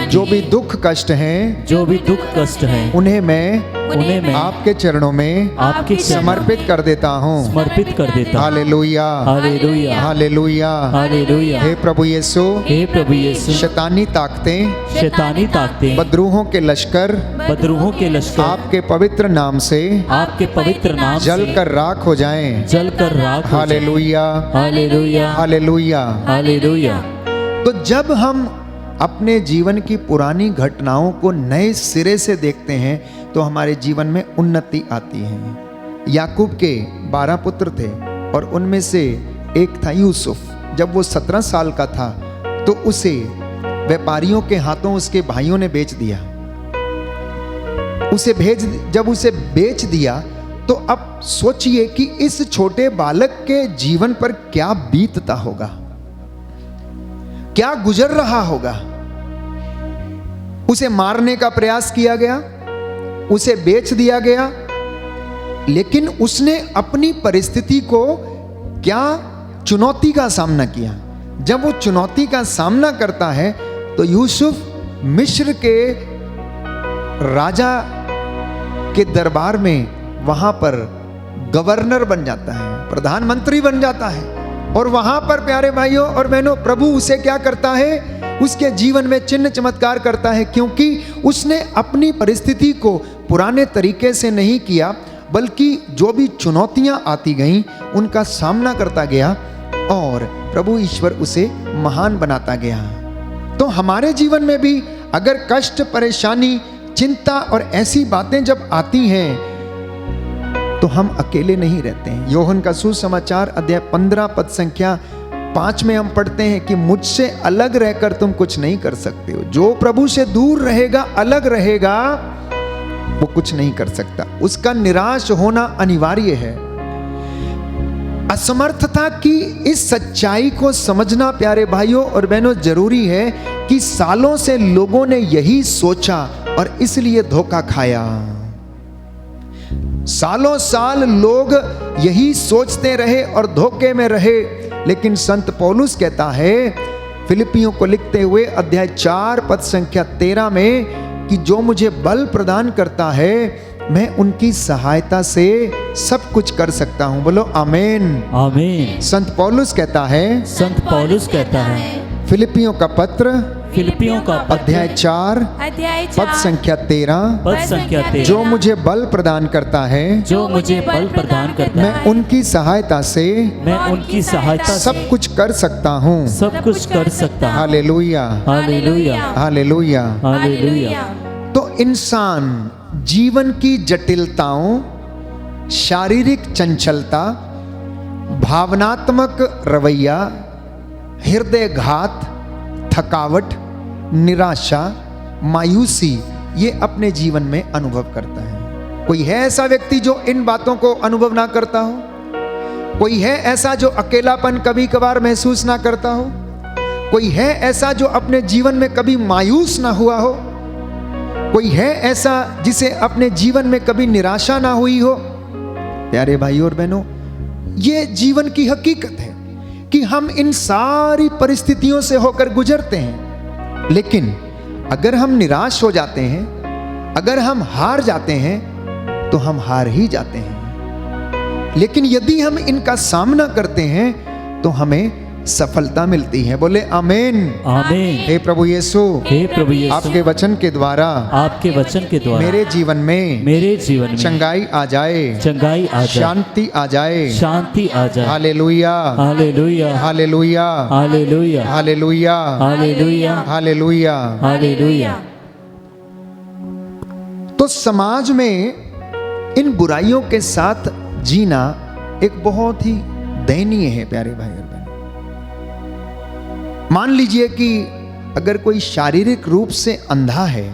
जो भी दुख कष्ट हैं, उन्हें मैं आपके चरणों में समर्पित कर देता हूँ। Hallelujah, hallelujah, hallelujah, hallelujah. हे प्रभु यीशु, शैतानी ताकतें, बदरूहों के लश्कर आपके पवित्र नाम से जल कर राख हो जाएं। Hallelujah, hallelujah, hallelujah, hallelujah. तो जब हम अपने जीवन की पुरानी घटनाओं को नए सिरे से देखते हैं तो हमारे जीवन में उन्नति आती है। याकूब के 12 पुत्र थे और उनमें से एक था यूसुफ। जब वो 17 साल का था तो उसे व्यापारियों के हाथों उसके भाइयों ने बेच दिया। जब उसे बेच दिया तो अब सोचिए कि इस छोटे बालक के जीवन पर क्या बीतता होगा, क्या गुजर रहा होगा। उसे मारने का प्रयास किया गया, उसे बेच दिया गया, लेकिन उसने अपनी परिस्थिति को क्या चुनौती का सामना किया। जब वो चुनौती का सामना करता है तो यूसुफ मिस्र के राजा के दरबार में वहां पर गवर्नर बन जाता है, प्रधानमंत्री बन जाता है। और वहां पर प्यारे भाइयों और बहनों प्रभु उसे क्या करता है, उसके जीवन में चिन्ह चमत्कार करता है, क्योंकि उसने अपनी परिस्थिति को पुराने तरीके से नहीं किया, बल्कि जो भी चुनौतियां आती गईं उनका सामना करता गया और प्रभु ईश्वर उसे महान बनाता गया। तो हमारे जीवन में भी अगर कष्ट, परेशानी, चिंता और ऐसी बातें जब आती हैं तो हम अकेले नहीं रहते हैं। योहन का सुसमाचार अध्याय 15 पद संख्या 5 में हम पढ़ते हैं कि मुझसे अलग रहकर तुम कुछ नहीं कर सकते हो। जो प्रभु से दूर रहेगा, अलग रहेगा, वो कुछ नहीं कर सकता। उसका निराश होना अनिवार्य है। असमर्थता की इस सच्चाई को समझना प्यारे भाइयों और बहनों जरूरी है कि सालों से लोगों ने यही सोचा और इसलिए धोखा खाया। सालों साल लोग यही सोचते रहे और धोखे में रहे। लेकिन संत पौलुस कहता है फिलिपियों को लिखते हुए अध्याय 4 पद संख्या 13 में कि जो मुझे बल प्रदान करता है मैं उनकी सहायता से सब कुछ कर सकता हूं। बोलो आमीन, आमीन। संत पौलुस कहता है फिलिपियों का पत्र अध्याय 4 पद संख्या 13 जो मुझे बल प्रदान करता है मैं उनकी सहायता से सब कुछ कर सकता हूँ। Hallelujah, hallelujah, hallelujah, hallelujah. तो इंसान जीवन की जटिलताओं, शारीरिक चंचलता, भावनात्मक रवैया, हृदय घात, थकावट, निराशा, मायूसी ये अपने जीवन में अनुभव करता है। कोई है ऐसा व्यक्ति जो इन बातों को अनुभव ना करता हो? कोई है ऐसा जो अकेलापन कभी कभार महसूस ना करता हो? कोई है ऐसा जो अपने जीवन में कभी मायूस ना हुआ हो? कोई है ऐसा जिसे अपने जीवन में कभी निराशा ना हुई हो? प्यारे भाइयों और बहनों, ये जीवन की हकीकत है कि हम इन सारी परिस्थितियों से होकर गुजरते हैं, लेकिन अगर हम निराश हो जाते हैं, अगर हम हार जाते हैं, तो हम हार ही जाते हैं। लेकिन यदि हम इनका सामना करते हैं तो हमें सफलता मिलती है। बोले आमीन। आमीन। हे प्रभु यीशु, हे प्रभु यीशु, आपके वचन के द्वारा आपके वचन के द्वारा मेरे जीवन में चंगाई आ जाए, चंगाई आ जाए, शांति आ जाए, शांति आ जाए। Hallelujah, hallelujah, hallelujah, hallelujah, hallelujah, hallelujah, hallelujah. Hallelujah. तो समाज में इन बुराइयों के साथ जीना एक बहुत ही दयनीय है प्यारे भाई और बहन। मान लीजिए कि अगर कोई शारीरिक रूप से अंधा है,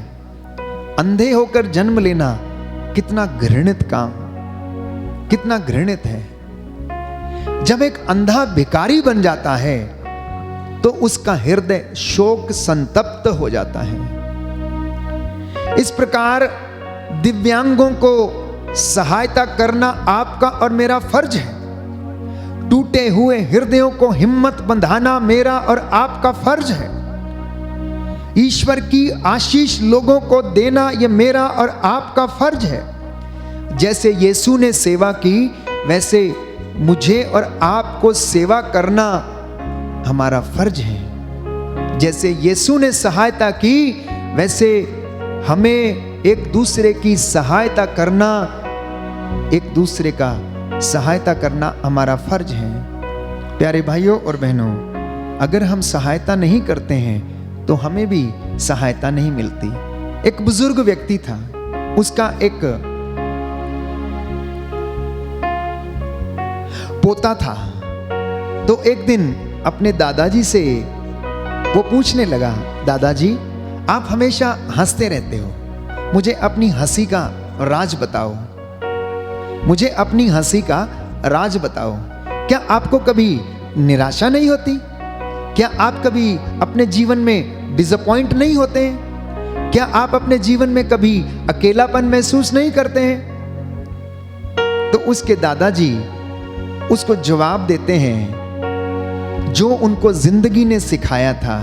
अंधे होकर जन्म लेना कितना घृणित काम, कितना घृणित है। जब एक अंधा भिखारी बन जाता है तो उसका हृदय शोक संतप्त हो जाता है। इस प्रकार दिव्यांगों को सहायता करना आपका और मेरा फर्ज है। टूटे हुए हृदयों को हिम्मत बंधाना मेरा और आपका फर्ज है। ईश्वर की आशीष लोगों को देना यह मेरा और आपका फर्ज है। जैसे यीशु ने सेवा की, वैसे मुझे और आपको सेवा करना हमारा फर्ज है। जैसे यीशु ने सहायता की, वैसे हमें एक दूसरे की सहायता करना, एक दूसरे का सहायता करना हमारा फर्ज है। प्यारे भाइयों और बहनों, अगर हम सहायता नहीं करते हैं तो हमें भी सहायता नहीं मिलती। एक बुजुर्ग व्यक्ति था, उसका एक पोता था। तो एक दिन अपने दादाजी से वो पूछने लगा, दादाजी आप हमेशा हंसते रहते हो, मुझे अपनी हंसी का राज बताओ, मुझे अपनी हंसी का राज बताओ। क्या आपको कभी निराशा नहीं होती? क्या आप कभी अपने जीवन में डिसअपॉइंट नहीं होते हैं? क्या आप अपने जीवन में कभी अकेलापन महसूस नहीं करते हैं? तो उसके दादाजी उसको जवाब देते हैं जो उनको जिंदगी ने सिखाया था।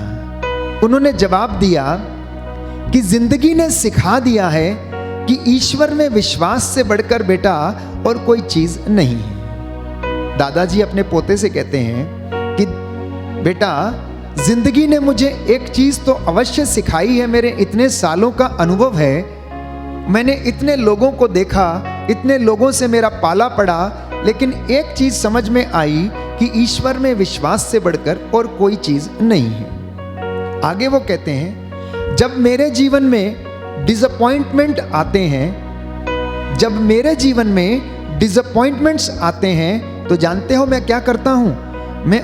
उन्होंने जवाब दिया कि जिंदगी ने सिखा दिया है कि ईश्वर में विश्वास से बढ़कर बेटा और कोई चीज नहीं है। दादाजी अपने पोते से कहते हैं कि बेटा, जिंदगी ने मुझे एक चीज तो अवश्य सिखाई है, मेरे इतने सालों का अनुभव है, मैंने इतने लोगों को देखा, इतने लोगों से मेरा पाला पड़ा, लेकिन एक चीज समझ में आई कि ईश्वर में विश्वास से बढ़कर और कोई चीज नहीं है। आगे वो कहते हैं, जब मेरे जीवन में डिसअपॉइंटमेंट आते हैं, जब मेरे जीवन में डिसअपॉइंटमेंट्स आते हैं, तो जानते हो मैं क्या करता हूं? मैं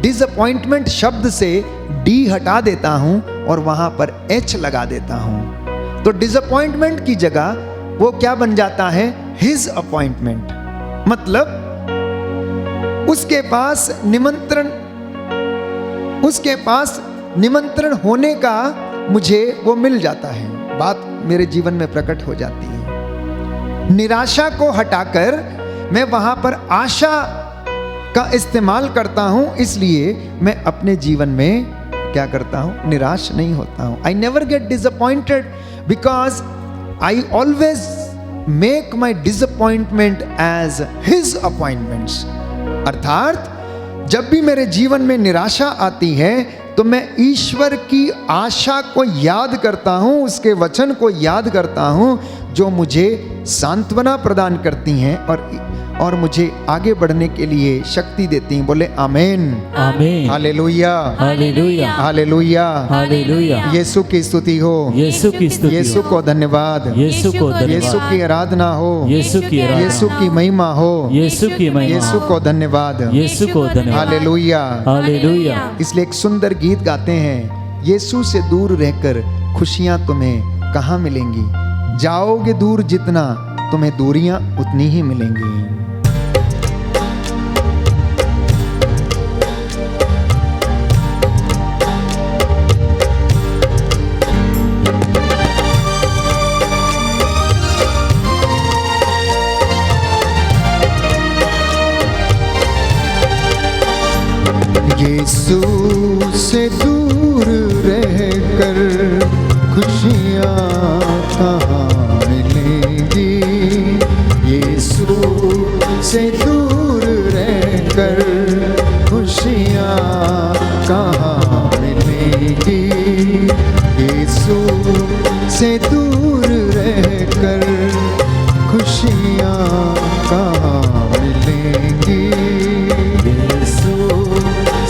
डिसअपॉइंटमेंट शब्द से डी हटा देता हूं और वहां पर एच लगा देता हूं। तो डिसअपॉइंटमेंट की जगह वो क्या बन जाता है? His appointment. मतलब उसके पास निमंत्रण होने का मुझे वो मिल जाता है। बात मेरे जीवन में प्रकट हो जाती है। निराशा को हटाकर मैं वहां पर आशा का इस्तेमाल करता हूं, इसलिए मैं अपने जीवन में क्या करता हूं? निराश नहीं होता हूं। I never get disappointed because I always make my disappointment as his appointments. अर्थात जब भी मेरे जीवन में निराशा आती है तो मैं ईश्वर की आशा को याद करता हूं, उसके वचन को याद करता हूं जो मुझे सांत्वना प्रदान करती हैं और मुझे आगे बढ़ने के लिए शक्ति देती हैं। बोले आमीन, आमीन, hallelujah, hallelujah, hallelujah, hallelujah. Yeshu की स्तुति हो, यीशु की स्तुति, यीशु को धन्यवाद, यीशु को यीशु धन्यवाद, की आराधना हो, यीशु की आराधना, यीशु की महिमा हो, यीशु की महिमा, यीशु को धन्यवाद, यीशु को धन्यवाद, हालेलुया, हालेलुया। इसलिए एक सुंदर गीत गाते हैं, यीशु से दूर रहकर खुशियां तुम्हें कहाँ मिलेंगी, जाओगे दूर जितना तुम्हें दूरियां उतनी ही मिलेंगी। यीशु से दूर रहकर खुशियाँ कहाँ मिलेंगी। यीशु से दूर रहकर खुशियाँ कहाँ मिलेंगी। यीशु से दूर रहकर खुशियाँ कहाँ मिलेंगी। यीशु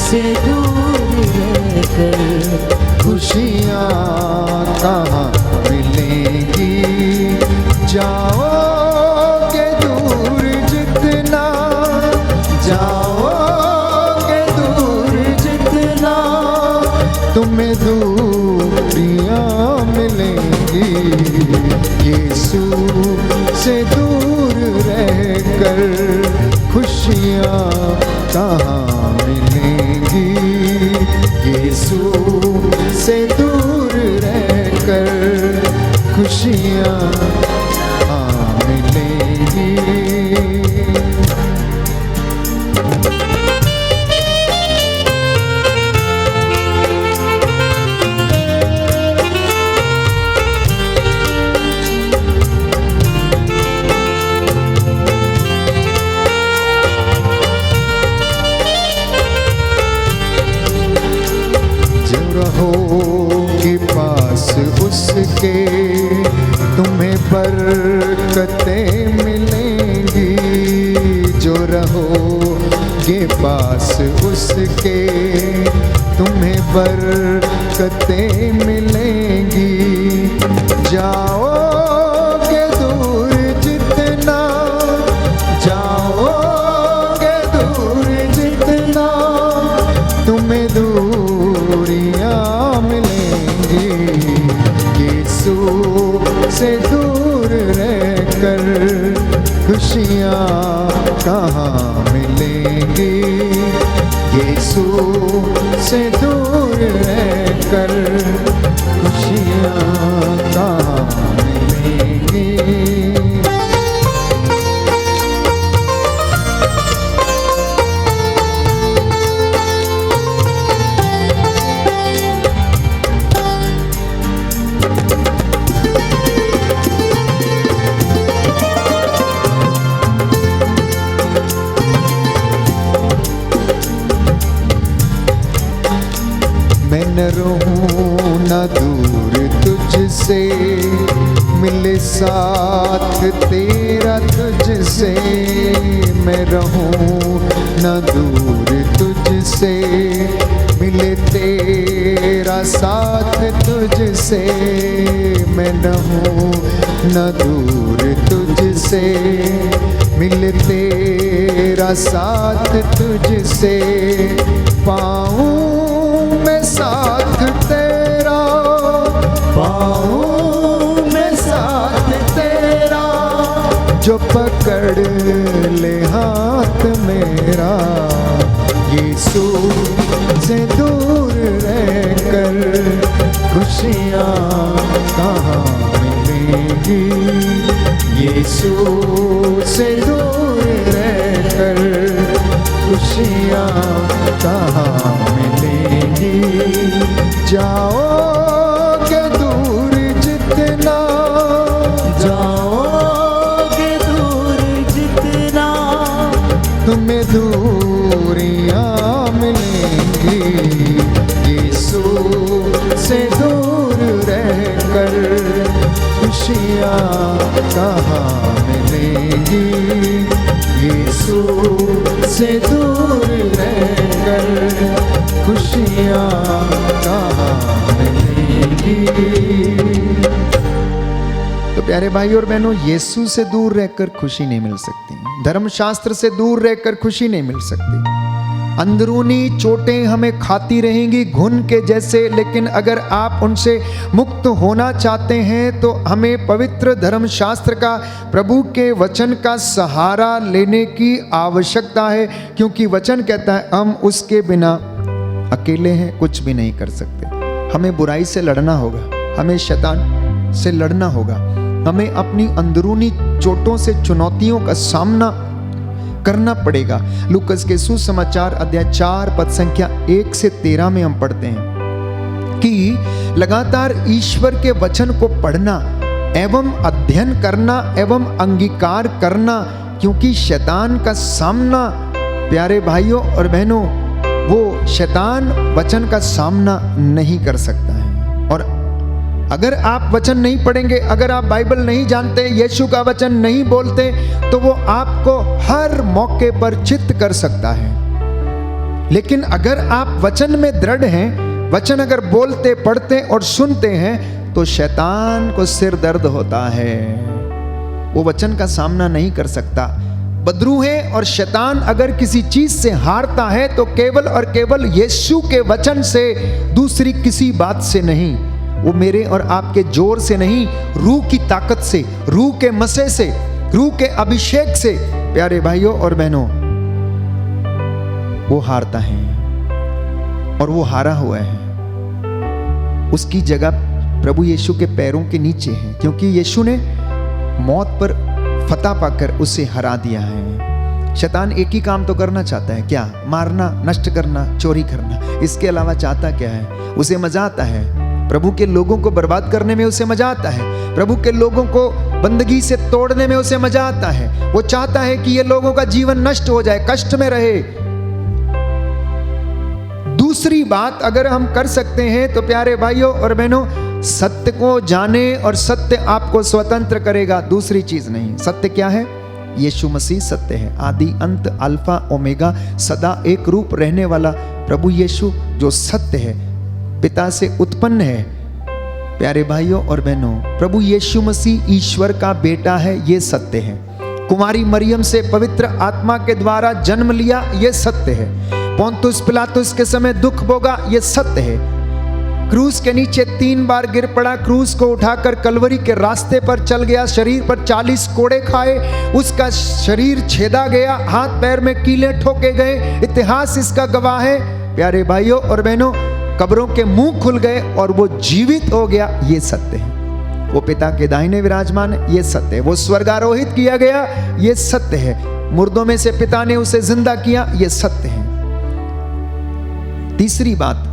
से दूर रहकर खुशियाँ कहाँ मिलेंगी। जाओगे दूर जितना, जाओगे दूर जितना, तुम्हें दूरियाँ मिलेंगी। यीशु से दूर रहकर खुशियाँ कहाँ मिलेंगी। यीशु से दूर रहकर खुशियाँ कहाँ मिलेंगी। रहोगे पास उसके, तुम्हें बरकतें मिलेंगी। जो रहोगे पास उसके, तुम्हें बरकतें मिलेंगी। जाओगे दूर जितना, जाओगे दूर जितना, तुम्हें दूरियां मिलेंगी। यीशु से दूर रहकर खुशियाँ कहाँ मिलेंगी। यीशु से दूर रहकर खुशियाँ कहाँ मिलेंगी। मैं न रहूं न दूर तुझसे, मिले साथ तेरा तुझसे। मैं रहूं न दूर तुझसे, मिले तेरा साथ तुझसे। मैं रहूं न दूर तुझसे, मिले तेरा साथ तुझसे। पाऊं मैं साथ तेरा, पाऊं मैं साथ तेरा, जो पकड़ ले हाथ मेरा। यीशु से दूर रहकर खुशियाँ कहाँ मिलेंगी। यीशु से दूर रहकर खुशियाँ कहाँ मिलेंगी। जाओगे दूर जितना, जाओगे दूर जितना, तुम्हें दूरियां मिलेंगी। यीशु से दूर रहकर खुशियाँ कहाँ मिलेंगी। यीशु से दूर रहकर खुशियाँ कहाँ मिलेंगी। तो प्यारे भाई और बहनों, यीशु से दूर रहकर खुशी नहीं मिल सकती, धर्मशास्त्र से दूर रहकर खुशी नहीं मिल सकती। अंदरूनी चोटें हमें खाती रहेंगी घुन के जैसे, लेकिन अगर आप उनसे मुक्त होना चाहते हैं तो हमें पवित्र धर्मशास्त्र का, प्रभु के वचन का सहारा लेने की आवश्यकता है। क्योंकि वचन कहता है हम उसके बिना अकेले हैं, कुछ भी नहीं कर सकते। हमें बुराई से लड़ना होगा, हमें शैतान से लड़ना होगा, हमें अपनी अंदरूनी चोटों से, चुनौतियों का सामना करना पड़ेगा। लूकस के सुसमाचार अध्याय 4 पद संख्या 1 से 13 में हम पढ़ते हैं कि लगातार ईश्वर के वचन को पढ़ना एवं अध्ययन करना एवं अंगीकार करना, क्योंकि शैतान का सामना, प्यारे भाइयों और बहनों, वो शैतान वचन का सामना नहीं कर सकता है। और अगर आप वचन नहीं पढ़ेंगे, अगर आप बाइबल नहीं जानते, यीशु का वचन नहीं बोलते, तो वो आपको हर मौके पर चित्त कर सकता है। लेकिन अगर आप वचन में दृढ़ हैं, वचन अगर बोलते, पढ़ते और सुनते हैं, तो शैतान को सिर दर्द होता है, वो वचन का सामना नहीं कर सकता। बदरू है और शैतान अगर किसी चीज से हारता है तो केवल और केवल यीशु के वचन से, दूसरी किसी बात से नहीं। वो मेरे और आपके जोर से नहीं, रूह की ताकत से, रूह के मसे से, रूह के अभिषेक से, प्यारे भाइयों और बहनों, वो हारता है। और वो हारा हुआ है, उसकी जगह प्रभु यीशु के पैरों के नीचे है, क्योंकि यीशु ने मौत पर फतह पाकर उसे हरा दिया है। शैतान एक ही काम तो करना चाहता है, क्या? मारना, नष्ट करना, चोरी करना। इसके अलावा चाहता क्या है? उसे मजा आता है प्रभु के लोगों को बर्बाद करने में, उसे मजा आता है प्रभु के लोगों को बंदगी से तोड़ने में, उसे मजा आता है। वो चाहता है कि ये लोगों का जीवन नष्ट हो जाए, कष्ट में रहे। दूसरी बात अगर हम कर सकते हैं तो प्यारे भाइयों और बहनों, सत्य को जाने और सत्य आपको स्वतंत्र करेगा, दूसरी चीज नहीं। सत्य क्या है? यीशु मसीह सत्य है, आदि अंत, अल्फा ओमेगा, सदा एक रूप रहने वाला प्रभु यीशु जो सत्य है, पिता से उत्पन्न है। प्यारे भाइयों और बहनों, प्रभु यीशु मसीह ईश्वर का बेटा है, ये सत्य है। कुमारी मरियम से पवित्र आत्मा के द्वारा जन्म लिया, ये सत्य है। पोंतुस पिलातुस के समय दुख भोगा, ये सत्य है। क्रूस के नीचे 3 बार गिर पड़ा, क्रूस को उठाकर कलवरी के रास्ते पर चल गया, शरीर पर 40 कोड़े खाए, उसका शरीर छेदा गया, हाथ पैर में कीले ठोके गए, इतिहास इसका गवाह है। प्यारे भाइयों और बहनों, कब्रों के मुंह खुल गए और वो जीवित हो गया, ये सत्य है। वो पिता के दाहिने विराजमान है, ये सत्य है। वो स्वर्गारोहित किया गया, ये सत्य है। मुर्दों में से पिता ने उसे जिंदा किया, ये सत्य है। तीसरी बात,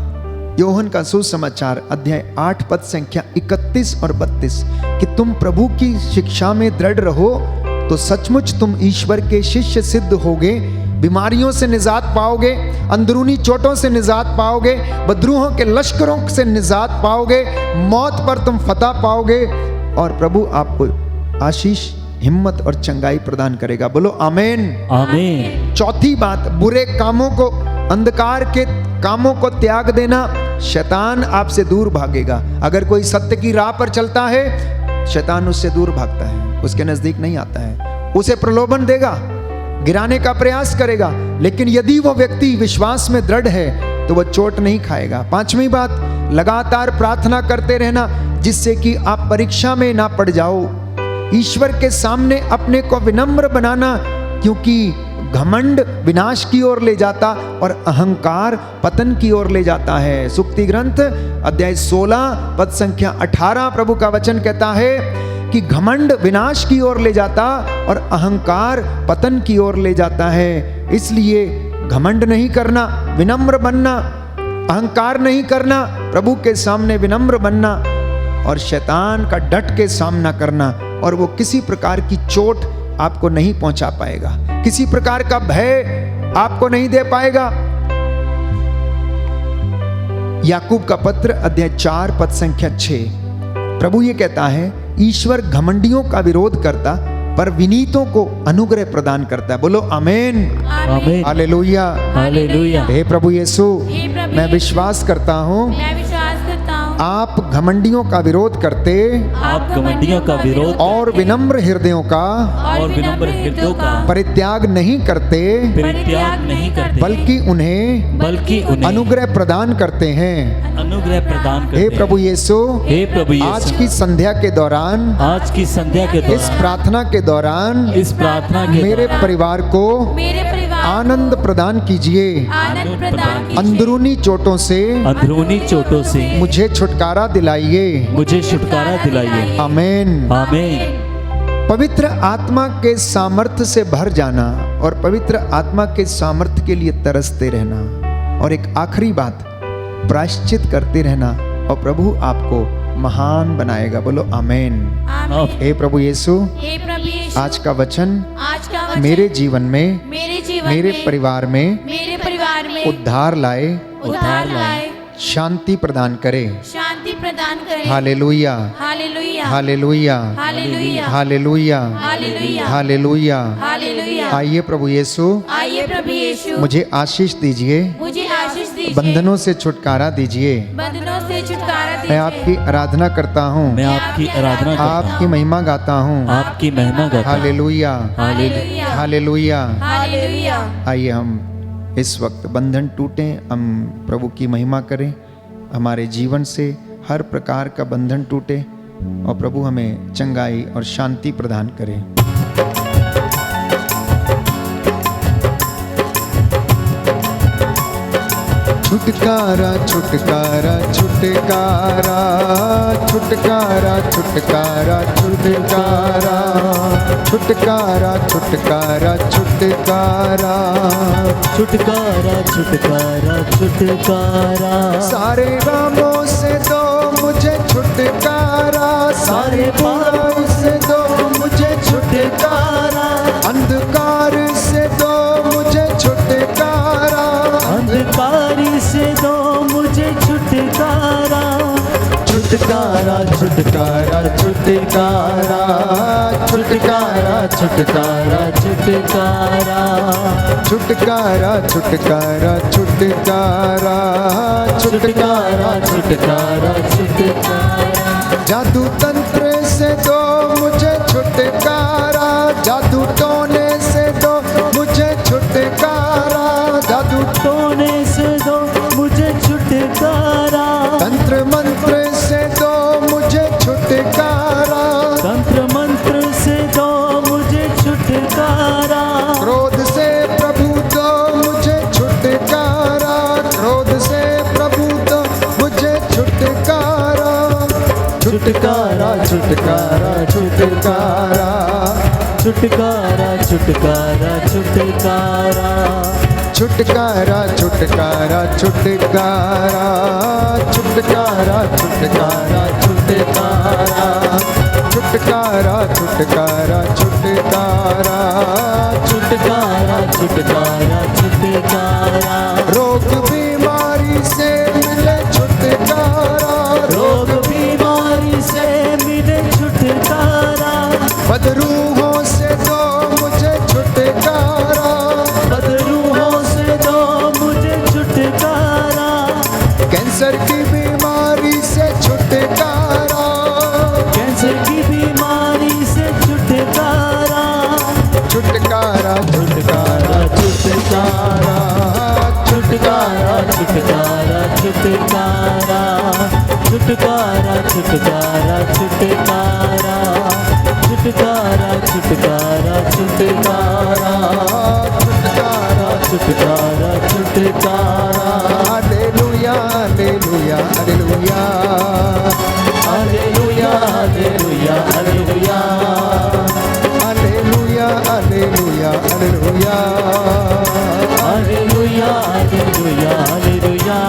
योहन का सुसमाचार अध्याय 8 पद संख्या 31 और 32, कि तुम प्रभु की शिक्षा में दृढ़ रहो तो सचमुच तुम ईश्वर के शिष्य सिद्ध होगे, बीमारियों से निजात पाओगे, अंदरूनी चोटों से निजात पाओगे, बदरूहों के लश्करों से निजात पाओगे, मौत पर तुम फतह पाओगे, और प्रभु आपको आशीष, हिम्मत और चंगाई प्रदान करेगा। बोलो आमीन। आमीन। चौथी बात, बुरे कामों को, अंधकार के कामों को त्याग देना, शैतान आपसे दूर भागेगा। अगर कोई सत्य की राह पर चलता है, शैतान उससे दूर भागता है, उसके नजदीक नहीं आता है, उसे प्रलोभन देगा, गिराने का प्रयास करेगा। लेकिन यदि वो व्यक्ति विश्वास में दृढ़ है तो वो चोट नहीं खाएगा। पांचवी बात, लगातार प्रार्थना करते रहना, जिससे कि आप परीक्षा में ना पड़ जाओ। ईश्वर के सामने अपने को विनम्र बनाना, क्योंकि घमंड विनाश की ओर ले जाता और अहंकार पतन की ओर ले जाता है। सुक्ति ग्रंथ अध्याय 16 पद संख्या 18 प्रभु का वचन कहता है कि घमंड विनाश की ओर ले जाता और अहंकार पतन की ओर ले जाता है। इसलिए घमंड नहीं करना, विनम्र बनना, अहंकार नहीं करना, प्रभु के सामने विनम्र बनना और शैतान का डट के सामना करना, और वो किसी प्रकार की चोट आपको नहीं पहुंचा पाएगा, किसी प्रकार का भय आपको नहीं दे पाएगा। याकूब का पत्र अध्याय 4 पद संख्या 6, प्रभु ये कहता है, ईश्वर घमंडियों का विरोध करता पर विनीतों को अनुग्रह प्रदान करता है। बोलो आमीन। आमीन। हालेलुया। हालेलुया। हे प्रभु यीशु, हे प्रभु मैं विश्वास करता हूँ मैं विश्वास करता हूँ आप घमंडियों का विरोध करते आप घमंडियों का विरोध और विनम्र हृदयों का और विनम्र हृदयों का परित्याग नहीं करते, परित्याग नहीं करते, बल्कि उन्हें अनुग्रह प्रदान करते हैं। अनुग्रह प्रदान करते हे हैं। प्रभु यीशु, हे प्रभु यीशु, आज की संध्या के दौरान, आज की संध्या के इस दौरान, प्रार्थना के दौरान इस प्रार्थना के मेरे दौरान परिवार को मेरे परिवार आनंद प्रदान कीजिए, आनंद प्रदान कीजिए। अंदरूनी चोटों से अंदरूनी चोटों से मुझे छुटकारा दिलाइए। मुझे छुटकारा दिलाइए। आमीन। आमीन। पवित्र आत्मा के सामर्थ्य से भर जाना और पवित्र आत्मा के सामर्थ्य के लिए तरसते रहना। और एक आखिरी बात, प्रायश्चित करते रहना और प्रभु आपको महान बनाएगा। बोलो आमेन। आमीन। हे प्रभु यीशु, हे प्रभु यीशु, आज का वचन आज का वचन मेरे जीवन में, मेरे जीवन मेरे में, परिवार में मेरे परिवार में उद्धार लाए, उद्धार लाए, शांति प्रदान करे। शांति प्रदान करे। Hallelujah, hallelujah, hallelujah, hallelujah, hallelujah, hallelujah, hallelujah. Hallelujah. आइए प्रभु यीशु, आइए प्रभु यीशु, मुझे आशीष दीजिए, मुझे आशीष दीजिए, बंधनों से छुटकारा दीजिए। बंधनों से छुटकारा मैं दीजिए। आपकी आराधना करता हूँ, मैं आपकी आराधना करता आपकी महिमा गाता हूँ। हूँ, आपकी महिमा गाता हूँ। Hallelujah, hallelujah, hallelujah. हालेलुया। आइए हम इस वक्त बंधन टूटे, हम प्रभु की महिमा करें, हमारे जीवन से हर प्रकार का बंधन टूटे और प्रभु हमें चंगाई और शांति प्रदान करे। छुटकारा छुटकारा छुटकारा छुटकारा छुटकारा छुटकारा छुटकारा छुटकारा छुटकारा छुटकारा छुटकारा छुटकारा, सारे रामों से दो मुझे छुटकारा, सारे पापों से दो मुझे छुटकारा, अंधकार से दो मुझे छुटकारा, अंधकारी से दो मुझे छुटकारा। छुटकारा छुटकारा छुटकारा, छुटकारा छुटकारा छुटकारा, छुटकारा छुटकारा छुटकारा छुटकारा छुटकारा छुटकारा, जादू तंत्र से दो मुझे छुटकारा, जादू टोने से दो मुझे छुटकारा, जादू टोने से दो मुझे छुटकारा, तंत्र मंत्र से दो मुझे छुटकारा, तंत्र मंत्र से दो मुझे छुटकारा, क्रोध से प्रभु दो मुझे छुटकारा, क्रोध से प्रभु दो मुझे छुटकारा, छुटकारा छुटकारा छुटकारा छुटकारा छुटकारा छुटकारा, छुटकारा छुटकारा छुटकारा छुटकारा छुटकारा छुटकारा छुटकारा छुटकारा छुटकारा छुटकारा छुटकारा छुटकारा, रोग बीमारी से मिले छुटकारा, रोग बीमारी से मिले छुटकारा, बदरूहों से दो मुझे छुटकारा, बदरूहों से दो मुझे छुटकारा, कैंसर की बीमारी से छुटकारा, कैंसर की बीमारी से छुटकारा, छुटकारा छुटकारा छुटकारा छुटकारा छुटकारा छुटकारा छुटकारा छुटकारा छुटकारा छुटकारा छुटकारा छुटकारा छुटकारा छुटकारा छुटकारा, hallelujah hallelujah hallelujah hallelujah hallelujah hallelujah, hallelujah hallelujah hallelujah hallelujah hallelujah hallelujah.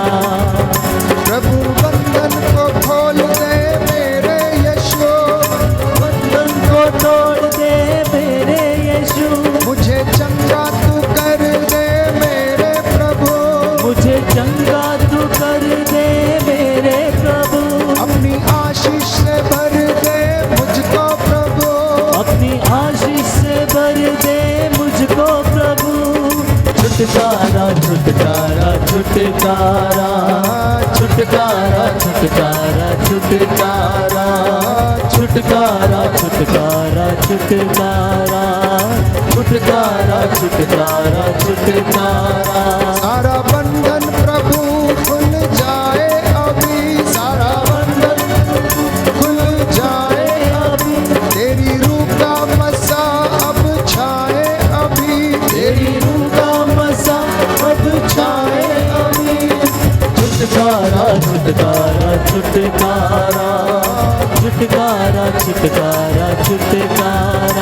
प्रभु बंधन को खोल दे मेरे यीशु, बंधन को तोड़ दे मेरे यीशु, मुझे चंगा तू कर दे मेरे प्रभु, मुझे चंगा तू कर दे मेरे प्रभु, अपनी आशीष से भर दे मुझको प्रभु, अपनी आशीष से भर दे मुझको प्रभु। छुटकारा छुटकारा छुटकारा छुटकारा छुटकारा छुटकारा छुटकारा छुटकारा छुटकारा छुटकारा छुटकारा छुटकारा, सारा बंधन प्रभु खुल जाए अभी, सारा बंधन खुल जाए अभी, तेरी रूह का मसा अब छाए अभी, तेरी रूह का मसा अब छाए अभी, छुटकारा छुटकारा छुटकारा छुटकारा छुटकारा छुटकारा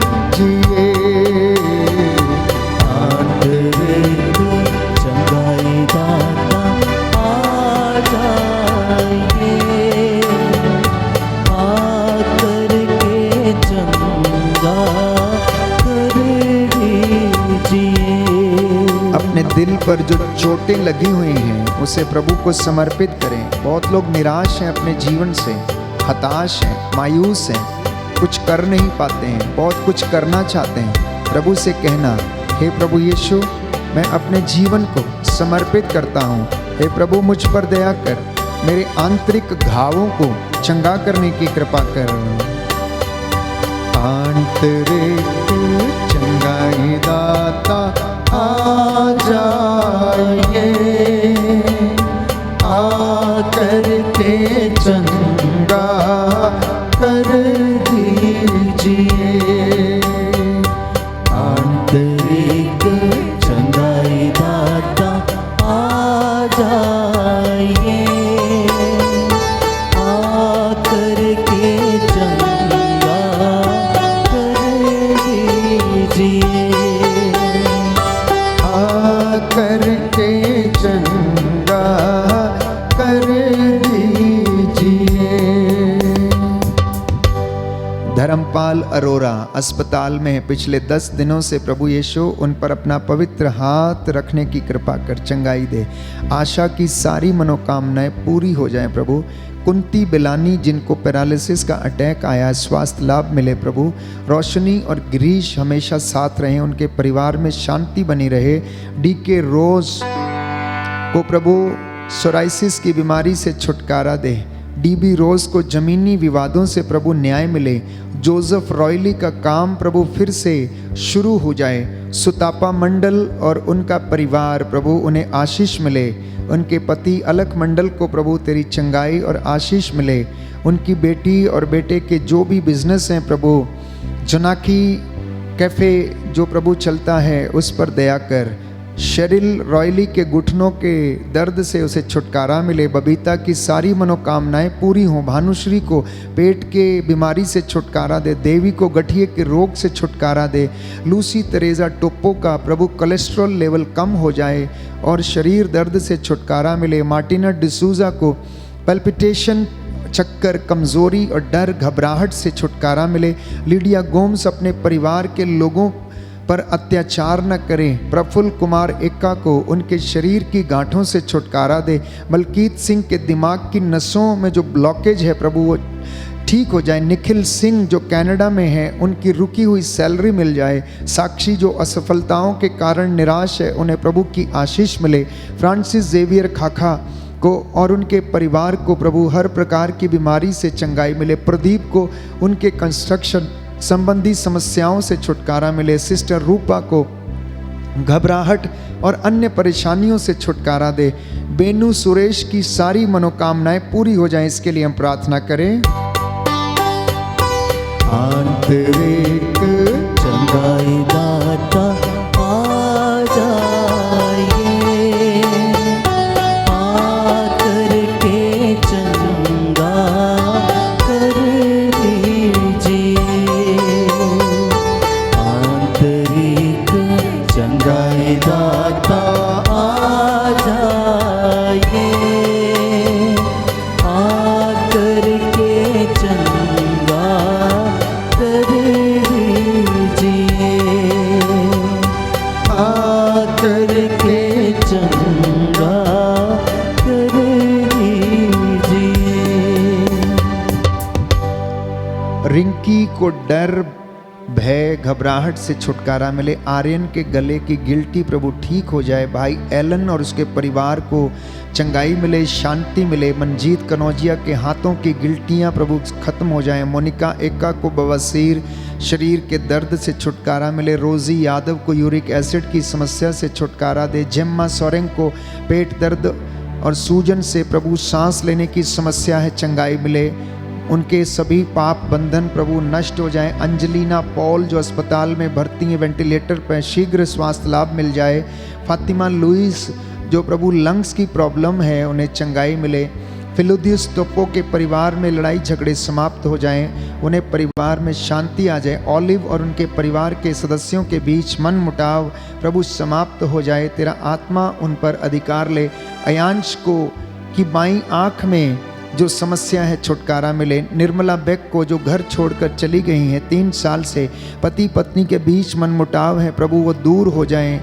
दिल पर जो चोटें लगी हुई हैं उसे प्रभु को समर्पित करें। बहुत लोग निराश हैं अपने जीवन से, हताश हैं, मायूस हैं, कुछ कर नहीं पाते हैं, बहुत कुछ करना चाहते हैं। प्रभु से कहना, हे प्रभु यीशु, मैं अपने जीवन को समर्पित करता हूँ। हे प्रभु, मुझ पर दया कर, मेरे आंतरिक घावों को चंगा करने की कृपा कर। आंतरिक चंगाई दाता आ जाइए, आकर के चंगा कर दीजिए। आंतरिक चंगाई दाता आ जाइए, आकर के चंगा कर दीजिए। आकर के चंगा कर दीजिए। धर्मपाल अरोरा अस्पताल में है। पिछले 10 दिनों से प्रभु यीशु उन पर अपना पवित्र हाथ रखने की कृपा कर चंगाई दे। आशा की सारी मनोकामनाएं पूरी हो जाएं प्रभु। कुंती बिलानी, जिनको पैरालिसिस का अटैक आया, स्वास्थ्य लाभ मिले प्रभु। रोशनी और गिरीश हमेशा साथ रहें, उनके परिवार में शांति बनी रहे। डीके रोज को प्रभु सोराइसिस की बीमारी से छुटकारा दे। डीबी रोज को जमीनी विवादों से प्रभु न्याय मिले। जोसेफ रॉयली का काम प्रभु फिर से शुरू हो जाए। सुतापा मंडल और उनका परिवार प्रभु, उन्हें आशीष मिले। उनके पति अलख मंडल को प्रभु तेरी चंगाई और आशीष मिले। उनकी बेटी और बेटे के जो भी बिजनेस हैं प्रभु, जनाकी कैफ़े जो प्रभु चलता है, उस पर दया कर। शेरिल रॉयली के घुटनों के दर्द से उसे छुटकारा मिले। बबीता की सारी मनोकामनाएं पूरी हों। भानुश्री को पेट के बीमारी से छुटकारा दे। देवी को गठिए के रोग से छुटकारा दे। लूसी तेरेजा टोप्पो का प्रभु कोलेस्ट्रॉल लेवल कम हो जाए और शरीर दर्द से छुटकारा मिले। मार्टिना डिसूजा को पल्पिटेशन, चक्कर, कमज़ोरी और डर, घबराहट से छुटकारा मिले। लीडिया गोम्स अपने परिवार के लोगों पर अत्याचार न करें। प्रफुल्ल कुमार एक्का को उनके शरीर की गांठों से छुटकारा दे। मलकीत सिंह के दिमाग की नसों में जो ब्लॉकेज है प्रभु, वो ठीक हो जाए। निखिल सिंह जो कनाडा में है, उनकी रुकी हुई सैलरी मिल जाए। साक्षी जो असफलताओं के कारण निराश है, उन्हें प्रभु की आशीष मिले। फ्रांसिस जेवियर खाखा को और उनके परिवार को प्रभु हर प्रकार की बीमारी से चंगाई मिले। प्रदीप को उनके कंस्ट्रक्शन संबंधी समस्याओं से छुटकारा मिले। सिस्टर रूपा को घबराहट और अन्य परेशानियों से छुटकारा दे। बेनू सुरेश की सारी मनोकामनाएं पूरी हो जाएं, इसके लिए हम प्रार्थना करें। आंतरिक चंगाई दाता आ जाइए, आकर के चंगा कर दीजिए। आंतरिक चंगाई दाता आ जाइए, आकर के चंगा कर दीजिए। आकर के चंगा कर दीजिए। रिंकी को डर, भय, घबराहट से छुटकारा मिले। आर्यन के गले की गिल्टी प्रभु ठीक हो जाए। भाई एलन और उसके परिवार को चंगाई मिले, शांति मिले। मनजीत कनौजिया के हाथों की गिल्टियां प्रभु खत्म हो जाएं। मोनिका एक्का को बवासीर, शरीर के दर्द से छुटकारा मिले। रोजी यादव को यूरिक एसिड की समस्या से छुटकारा दे। जेम्मा सोरेंग को पेट दर्द और सूजन से प्रभु सांस लेने की समस्या है, चंगाई मिले। उनके सभी पाप बंधन प्रभु नष्ट हो जाएं। अंजलिना पॉल जो अस्पताल में भर्ती है, वेंटिलेटर पर, शीघ्र स्वास्थ्य लाभ मिल जाए। फातिमा लुइस जो प्रभु लंग्स की प्रॉब्लम है, उन्हें चंगाई मिले। फिलुदियस टोप्पो के परिवार में लड़ाई झगड़े समाप्त हो जाएं, उन्हें परिवार में शांति आ जाए। ऑलिव और उनके परिवार के सदस्यों के बीच मन मुटाव प्रभु समाप्त हो जाए। तेरा आत्मा उन पर अधिकार ले। अयांश को की बाईं आँख में जो समस्या है, छुटकारा मिले। निर्मला बेक को जो घर छोड़कर चली गई हैं, 3 साल से पति पत्नी के बीच मनमुटाव है, प्रभु वो दूर हो जाएं।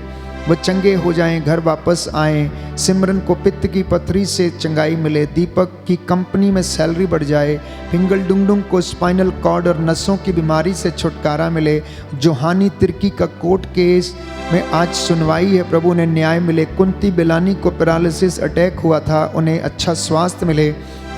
वो चंगे हो जाएं, घर वापस आएं। सिमरन को पित्त की पथरी से चंगाई मिले, दीपक की कंपनी में सैलरी बढ़ जाए। पिंगल डुंगडुंग को स्पाइनल कॉर्ड और नसों की बीमारी से छुटकारा मिले। जोहानी तिर्की का कोर्ट केस में आज सुनवाई है, प्रभु ने न्याय मिले। कुंती बिलानी को पैरालिसिस अटैक हुआ था, उन्हें अच्छा स्वास्थ्य मिले।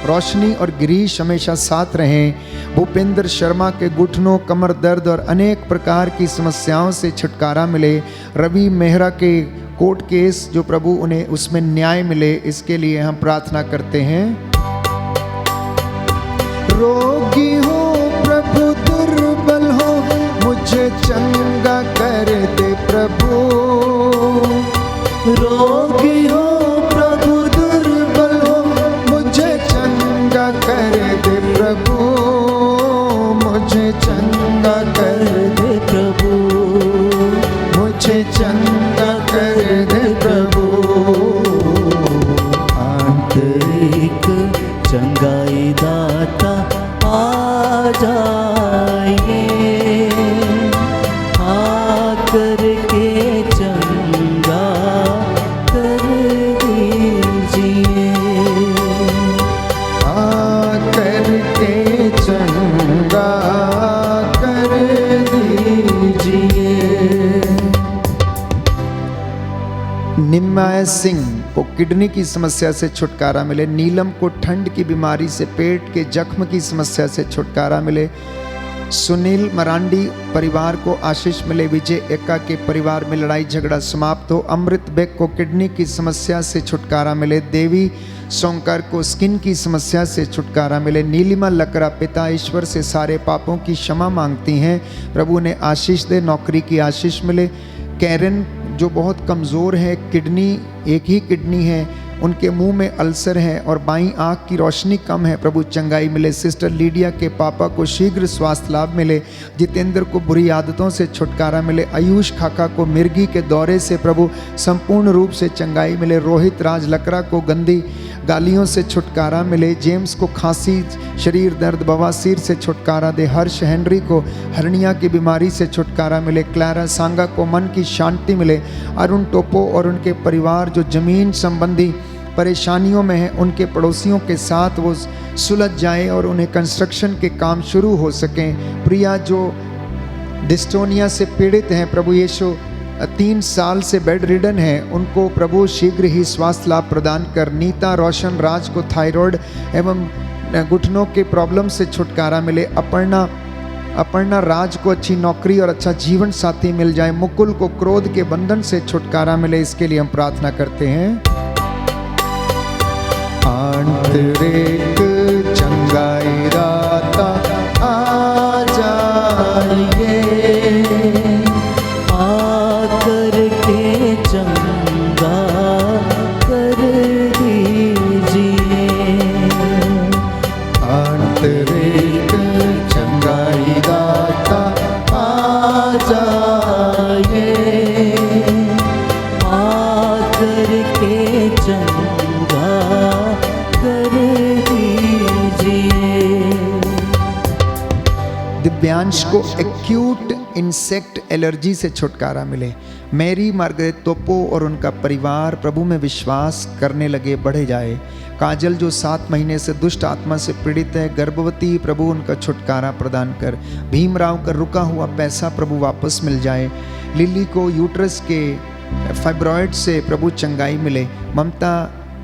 रोशनी और गिरीश हमेशा साथ रहें। भूपेंद्र शर्मा के घुटनों, कमर दर्द और अनेक प्रकार की समस्याओं से छुटकारा मिले। रवि मेहरा के कोर्ट केस जो प्रभु उन्हें उसमें न्याय मिले, इसके लिए हम प्रार्थना करते हैं। रोगी हो प्रभु, दुर्बल हो, मुझे चंगा कर दे प्रभु। रोगी हो प्रभु, दुर्बल हो, मुझे चंगा कर दे प्रभु, मुझे चंगा कर दे प्रभु, मुझे चंगा कर दे प्रभु। आंतरिक चंगाई दाता आ जाइए, आकर के चंगा कर दीजिए, आकर के चंगा कर दीजिए। निम्माय सिंह को किडनी की समस्या से छुटकारा मिले। नीलम को ठंड की बीमारी से, पेट के जख्म की समस्या से छुटकारा मिले। सुनील मरांडी परिवार को आशीष मिले। विजय एका के परिवार में लड़ाई झगड़ा समाप्त हो। अमृत बेग को किडनी की समस्या से छुटकारा मिले। देवी सोंकर को स्किन की समस्या से छुटकारा मिले। नीलिमा लकड़ा पिता ईश्वर से सारे पापों की क्षमा मांगती हैं, प्रभु ने आशीष दे, नौकरी की आशीष मिले। कैरन जो बहुत कमज़ोर है, किडनी एक ही किडनी है, उनके मुंह में अल्सर है और बाईं आँख की रोशनी कम है, प्रभु चंगाई मिले। सिस्टर लीडिया के पापा को शीघ्र स्वास्थ्य लाभ मिले। जितेंद्र को बुरी आदतों से छुटकारा मिले। आयुष खाका को मिर्गी के दौरे से प्रभु संपूर्ण रूप से चंगाई मिले। रोहित राज लकड़ा को गंदी गालियों से छुटकारा मिले। जेम्स को खांसी, शरीर दर्द, बवासीर से छुटकारा दे। हर्ष हेनरी को हर्निया की बीमारी से छुटकारा मिले। क्लारा सांगा को मन की शांति मिले। अरुण टोपो और उनके परिवार जो जमीन संबंधी परेशानियों में हैं, उनके पड़ोसियों के साथ वो सुलझ जाए और उन्हें कंस्ट्रक्शन के काम शुरू हो सकें। प्रिया जो डिस्टोनिया से पीड़ित हैं, प्रभु यीशु 3 साल से बेड रिडन है, उनको प्रभु शीघ्र ही स्वास्थ्य लाभ प्रदान कर। नीता रोशन राज को थायराइड एवं घुटनों के प्रॉब्लम से छुटकारा मिले। अपर्णा राज को अच्छी नौकरी और अच्छा जीवन साथी मिल जाए। मुकुल को क्रोध के बंधन से छुटकारा मिले, इसके लिए हम प्रार्थना करते हैं। आंतरिक चंगाई दाता आ जाइए, आकर के चंगा कर दीजिए, आंतरिक चंगाई दाता आ जाइए, आकर के चंगा कर दीजिए। दिव्यांश को एक्यूट इंसेक्ट एलर्जी से छुटकारा मिले। मैरी मार्गरेट तोपो और उनका परिवार प्रभु में विश्वास करने लगे, बढ़े जाए। काजल जो 7 महीने से दुष्ट आत्मा से पीड़ित है, गर्भवती, प्रभु उनका छुटकारा प्रदान कर। भीमराव का रुका हुआ पैसा प्रभु वापस मिल जाए। लिली को यूट्रस के फाइब्रॉइड से प्रभु चंगाई मिले। ममता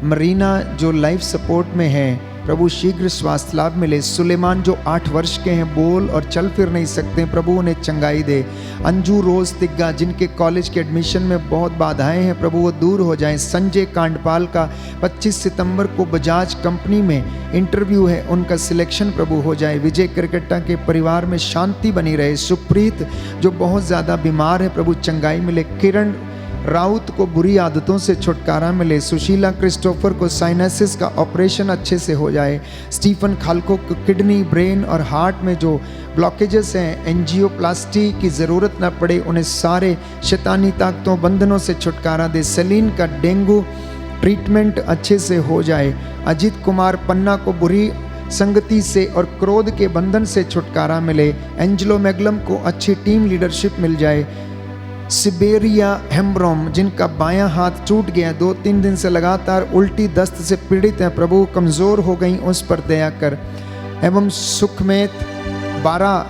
मरीना जो लाइफ सपोर्ट में है, प्रभु शीघ्र स्वास्थ्य लाभ मिले। सुलेमान जो 8 वर्ष के हैं, बोल और चल फिर नहीं सकते, प्रभु उन्हें चंगाई दे। अंजू रोज तिग्गा जिनके कॉलेज के एडमिशन में बहुत बाधाएं हैं, प्रभु वो दूर हो जाएं। संजय कांडपाल का 25 सितंबर को बजाज कंपनी में इंटरव्यू है, उनका सिलेक्शन प्रभु हो जाए। विजय क्रिकेटा के परिवार में शांति बनी रहे। सुप्रीत जो बहुत ज़्यादा बीमार है, प्रभु चंगाई मिले। किरण राउत को बुरी आदतों से छुटकारा मिले। सुशीला क्रिस्टोफर को साइनसिस का ऑपरेशन अच्छे से हो जाए। स्टीफन खालको को किडनी, ब्रेन और हार्ट में जो ब्लॉकेजेस हैं, एंजियोप्लास्टी की ज़रूरत न पड़े, उन्हें सारे शैतानी ताकतों, बंधनों से छुटकारा दे। सेलिन का डेंगू ट्रीटमेंट अच्छे से हो जाए। अजित कुमार पन्ना को बुरी संगति से और क्रोध के बंधन से छुटकारा मिले। एंजेलो मैगलम को अच्छी टीम लीडरशिप मिल जाए। सिबेरिया हेम्ब्रोम, जिनका बायां हाथ टूट गया, 2-3 दिन से लगातार उल्टी दस्त से पीड़ित हैं, प्रभु कमज़ोर हो गई, उस पर दया कर। एवं सुखमेत 12,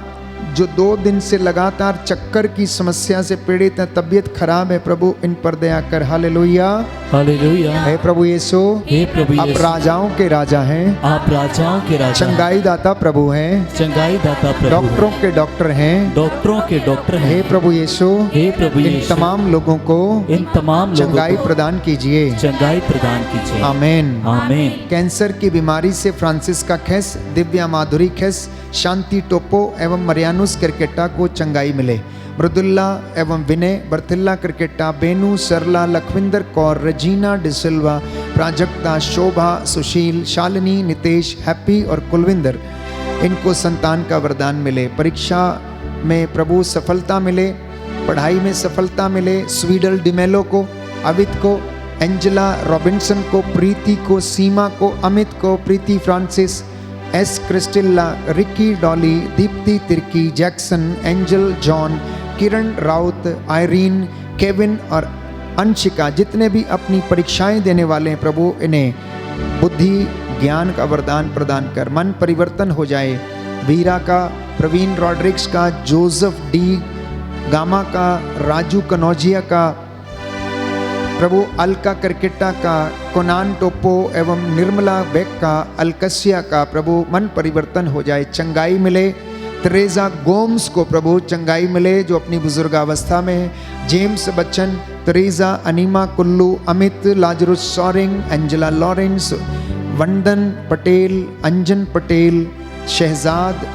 जो 2 दिन से लगातार चक्कर की समस्या से पीड़ित हैं, तबीयत खराब है, प्रभु इन पर दया कर। Hallelujah, hallelujah. हे प्रभु यीशु, हे प्रभु आप यीशु, राजाओं के राजा हैं, आप राजाओं के राजा, चंगाई दाता प्रभु हैं, चंगाई दाता प्रभु, डॉक्टरों के डॉक्टर हैं, डॉक्टरों के डॉक्टर हे हैं। प्रभु यीशु, हे प्रभु इन यीशु, तमाम लोगों को इन तमाम लोगों चंगाई को प्रदान कीजिए। चंगाई प्रदान कीजिए। आमीन। आमीन। कैंसर की बीमारी से फ्रांसिस्का खेस, दिव्या माधुरी खेस, शांति टोपो एवं मरियानुस क्रिकेटा को चंगाई मिले। मृदुल्ला एवं विनय, बर्थिल्ला क्रिकेटा, बेनू, सरला, लखविंदर कौर, रजीना डिसिल्वा, प्राजक्ता, शोभा, सुशील, शालिनी, नितेश, हैप्पी और कुलविंदर, इनको संतान का वरदान मिले। परीक्षा में प्रभु सफलता मिले, पढ़ाई में सफलता मिले। स्वीडल डिमेलो को, अवित को, एंजेला रॉबिन्सन को, प्रीति को, सीमा को, अमित को, Preeti Francis, S Christilla, Ricky Dolly, Deepti Tirkey, Jackson, Angel John, Kiran Raut, Irene, Kevin और अंशिका, जितने भी अपनी परीक्षाएं देने वाले हैं, प्रभु इन्हें बुद्धि ज्ञान का वरदान प्रदान कर। मन परिवर्तन हो जाए। वीरा का, प्रवीण रॉड्रिक्स का, जोसेफ डी गामा का, राजू कनौजिया का, प्रभु अलका क्रिकेटा का, कोनान टोपो एवं निर्मला बेक का, अलकसिया का, प्रभु मन परिवर्तन हो जाए, चंगाई मिले। तेरेजा गोम्स को प्रभु चंगाई मिले, जो अपनी बुजुर्गावस्था में है। James Bachchan, Teresa, Anima Kullu, Amit, Lazarus Soreng, Angela Lawrence, Vandan Patel, अंजन पटेल, शहजाद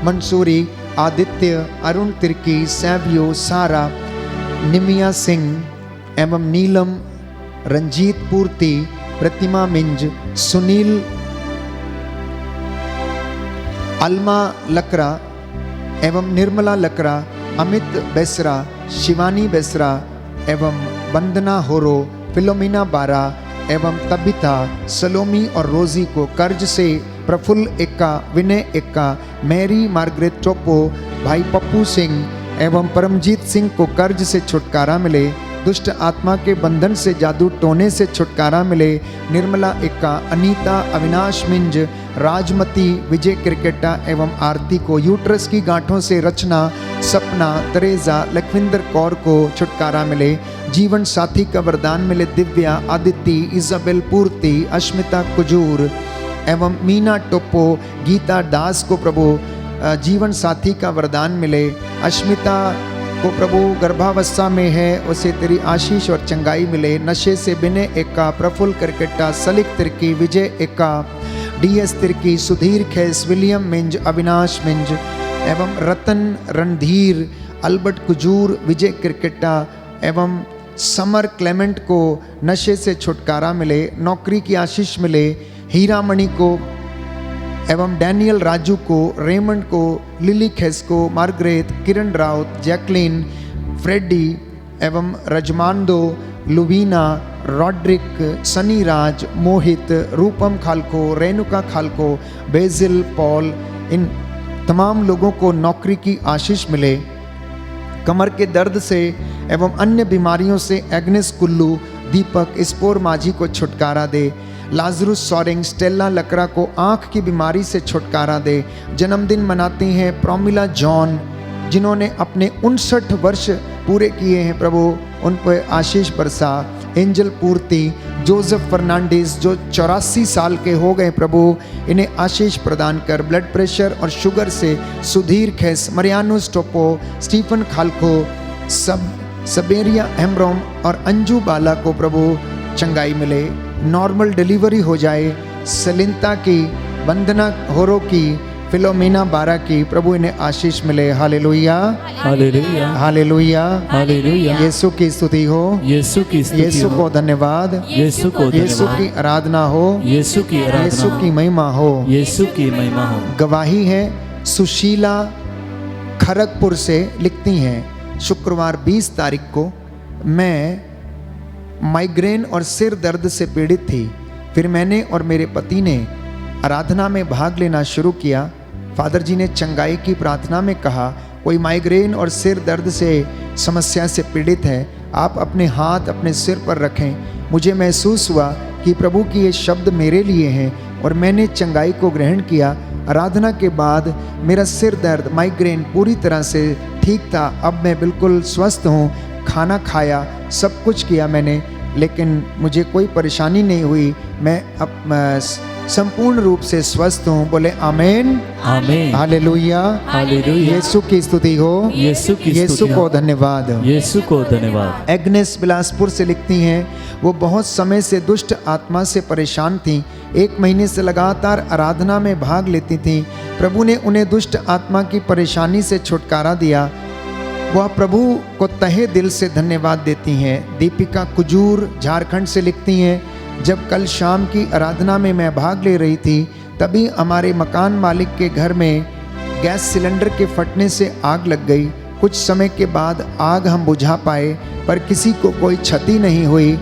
मंसूरी, आदित्य, अरुण तिर्की, सैवियो, सारा, निमिया सिंह एवं नीलम, रंजीत पूर्ति, प्रतिमा मिंज, सुनील, अलमा लकरा एवं निर्मला लकरा, अमित बेसरा, शिवानी बेसरा एवं वंदना होरो, फिलोमिना बारा एवं तबिता, सलोमी और रोजी को कर्ज से, प्रफुल्ल एक्का, विनय एक्का, मैरी मार्गरेट टोपो, भाई पप्पू सिंह एवं परमजीत सिंह को कर्ज से छुटकारा मिले। दुष्ट आत्मा के बंधन से, जादू टोने से छुटकारा मिले। निर्मला एक्का, अनीता, अविनाश मिंज, राजमती, विजय क्रिकेटा एवं आरती को यूट्रस की गांठों से, रचना, सपना, तरेजा, लखविंदर कौर को छुटकारा मिले। जीवन साथी का वरदान मिले। दिव्या, आदित्य, इजाबेल पूर्ति, अश्मिता कुजूर एवं मीना टोपो, गीता दास को प्रभु जीवन साथी का वरदान मिले। अश्मिता को प्रभु गर्भावस्था में है, उसे तेरी आशीष और चंगाई मिले। नशे से विनय एक्का, प्रफुल्ल क्रिकेटा, सलिक तिर्की, विजय एक्का, डीएस तिर्की, सुधीर खेस, विलियम मिंज, अविनाश मिंज एवं रतन रणधीर, अल्बर्ट कुजूर, विजय क्रिकेटा एवं समर क्लेमेंट को नशे से छुटकारा मिले। नौकरी की आशीष मिले। हीरामणि को एवं डैनियल राजू को, रेमंड को, लिली खेस को, मार्गरेट, किरण राउत, जैकलिन, फ्रेडी एवं रजमांदो, लुवीना, रॉड्रिक, सनी राज, मोहित, रूपम खालको, रेणुका खालको, बेजिल, पॉल, इन तमाम लोगों को नौकरी की आशीष मिले। कमर के दर्द से एवं अन्य बीमारियों से एग्नेस कुल्लू, दीपक, स्पोर माझी को छुटकारा दे। लाजरुस सॉरिंग, स्टेला लकरा को आँख की बीमारी से छुटकारा दे। जन्मदिन मनाती हैं प्रोमिला जॉन, जिन्होंने अपने 59 वर्ष पूरे किए हैं, प्रभु उन पर आशीष बरसा। एंजल पूर्ति, जोसेफ फर्नांडिस जो 84 साल के हो गए, प्रभु इन्हें आशीष प्रदान कर। ब्लड प्रेशर और शुगर से सुधीर खेस, मरियानुस टोपो, स्टीफन खालको, सबेरिया हेम्ब्रोम और अंजू बाला को प्रभु चंगाई मिले। नॉर्मल डिलीवरी हो जाए। सलिंता की, वंदना होरो की, फिलोमिना बारा की, प्रभु इन्हें आशीष मिले। Hallelujah, hallelujah, hallelujah, hallelujah. Yeshu की स्तुति हो, यीशु की स्तुति यीशु हो, को धन्यवाद, यीशु को यीशु धन्यवाद, की आराधना हो, यीशु की यीशु आराधना की हो, महिमा हो। यीशु की महिमा हो। गवाही है सुशीला खड़गपुर से लिखती हैं, शुक्रवार 20 तारीख को मैं माइग्रेन और सिर दर्द से पीड़ित थी। फिर मैंने और मेरे पति ने आराधना में भाग लेना शुरू किया। फादर जी ने चंगाई की प्रार्थना में कहा, कोई माइग्रेन और सिर दर्द से समस्या से पीड़ित है, आप अपने हाथ अपने सिर पर रखें। मुझे महसूस हुआ कि प्रभु की ये शब्द मेरे लिए हैं और मैंने चंगाई को ग्रहण किया। आराधना के बाद मेरा सिर दर्द, माइग्रेन पूरी तरह से ठीक था। अब मैं बिल्कुल स्वस्थ हूँ। खाना खाया, सब कुछ किया मैंने, लेकिन मुझे कोई परेशानी नहीं हुई। मैं अब संपूर्ण रूप से स्वस्थ हूँ। बोले आमीन, आमीन, हालेलुया, हालेलुया। यीशु की स्तुति हो, यीशु की यीशु स्तुति को हो। धन्यवाद। यीशु को धन्यवाद। एग्नेस बिलासपुर से लिखती हैं, वो बहुत समय से दुष्ट आत्मा से परेशान थीं। 1 महीने से लगातार आराधना में भाग लेती थीं। प्रभु ने उन्हें दुष्ट आत्मा की परेशानी से छुटकारा दिया। वह प्रभु को तहे दिल से धन्यवाद देती हैं। दीपिका कुजूर झारखंड से लिखती हैं, जब कल शाम की आराधना में मैं भाग ले रही थी, तभी हमारे मकान मालिक के घर में गैस सिलेंडर के फटने से आग लग गई। कुछ समय के बाद आग हम बुझा पाए, पर किसी को कोई क्षति नहीं हुई।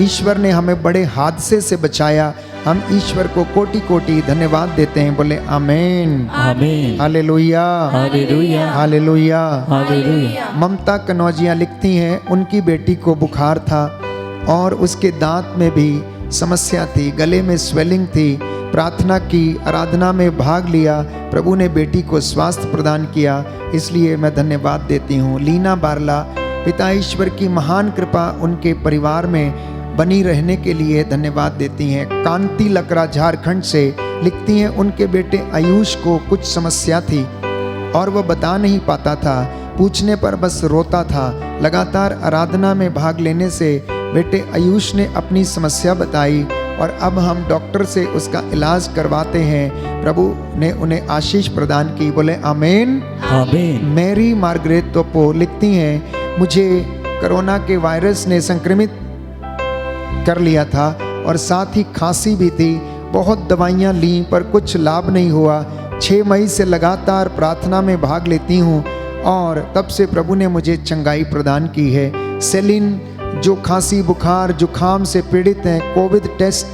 ईश्वर ने हमें बड़े हादसे से बचाया। हम ईश्वर को कोटि कोटि धन्यवाद देते हैं। बोले आमीन, आमीन, हालेलुया, हालेलुया, हालेलुया। हालेलुया। ममता कनौजिया लिखती हैं, उनकी बेटी को बुखार था और उसके दांत में भी समस्या थी, गले में स्वेलिंग थी। प्रार्थना की, आराधना में भाग लिया, प्रभु ने बेटी को स्वास्थ्य प्रदान किया, इसलिए मैं धन्यवाद देती हूँ। लीना बारला, पिता ईश्वर की महान कृपा उनके परिवार में बनी रहने के लिए धन्यवाद देती हैं। कांति लकड़ा झारखंड से लिखती हैं, उनके बेटे आयुष को कुछ समस्या थी और वह बता नहीं पाता था, पूछने पर बस रोता था। लगातार आराधना में भाग लेने से बेटे आयुष ने अपनी समस्या बताई और अब हम डॉक्टर से उसका इलाज करवाते हैं। प्रभु ने उन्हें आशीष प्रदान की। बोले आमीन, आमीन। मैरी मार्गरेट तोपो लिखती हैं, मुझे कोरोना के वायरस ने संक्रमित कर लिया था और साथ ही खांसी भी थी। बहुत दवाइयाँ ली पर कुछ लाभ नहीं हुआ। 6 मई से लगातार प्रार्थना में भाग लेती हूँ और तब से प्रभु ने मुझे चंगाई प्रदान की है। सेलिन, जो खांसी, बुखार, जुखाम से पीड़ित हैं, कोविड टेस्ट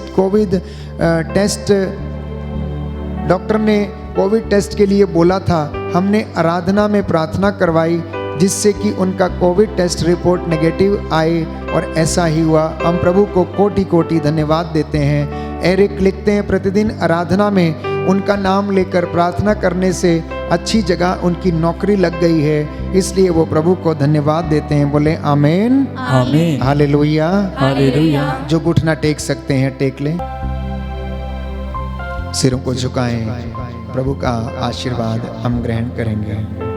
डॉक्टर ने कोविड टेस्ट के लिए बोला था। हमने आराधना में प्रार्थना करवाई जिससे कि उनका कोविड टेस्ट रिपोर्ट नेगेटिव आए और ऐसा ही हुआ। हम प्रभु को कोटि कोटि धन्यवाद देते हैं। एरिक लिखते हैं, प्रतिदिन आराधना में उनका नाम लेकर प्रार्थना करने से अच्छी जगह उनकी नौकरी लग गई है, इसलिए वो प्रभु को धन्यवाद देते हैं। बोले आमीन, आमीन, हालेलुया, हालेलुया। जो घुटना टेक सकते हैं टेक लें, सिरों को झुकाएं। प्रभु का आशीर्वाद हम ग्रहण करेंगे।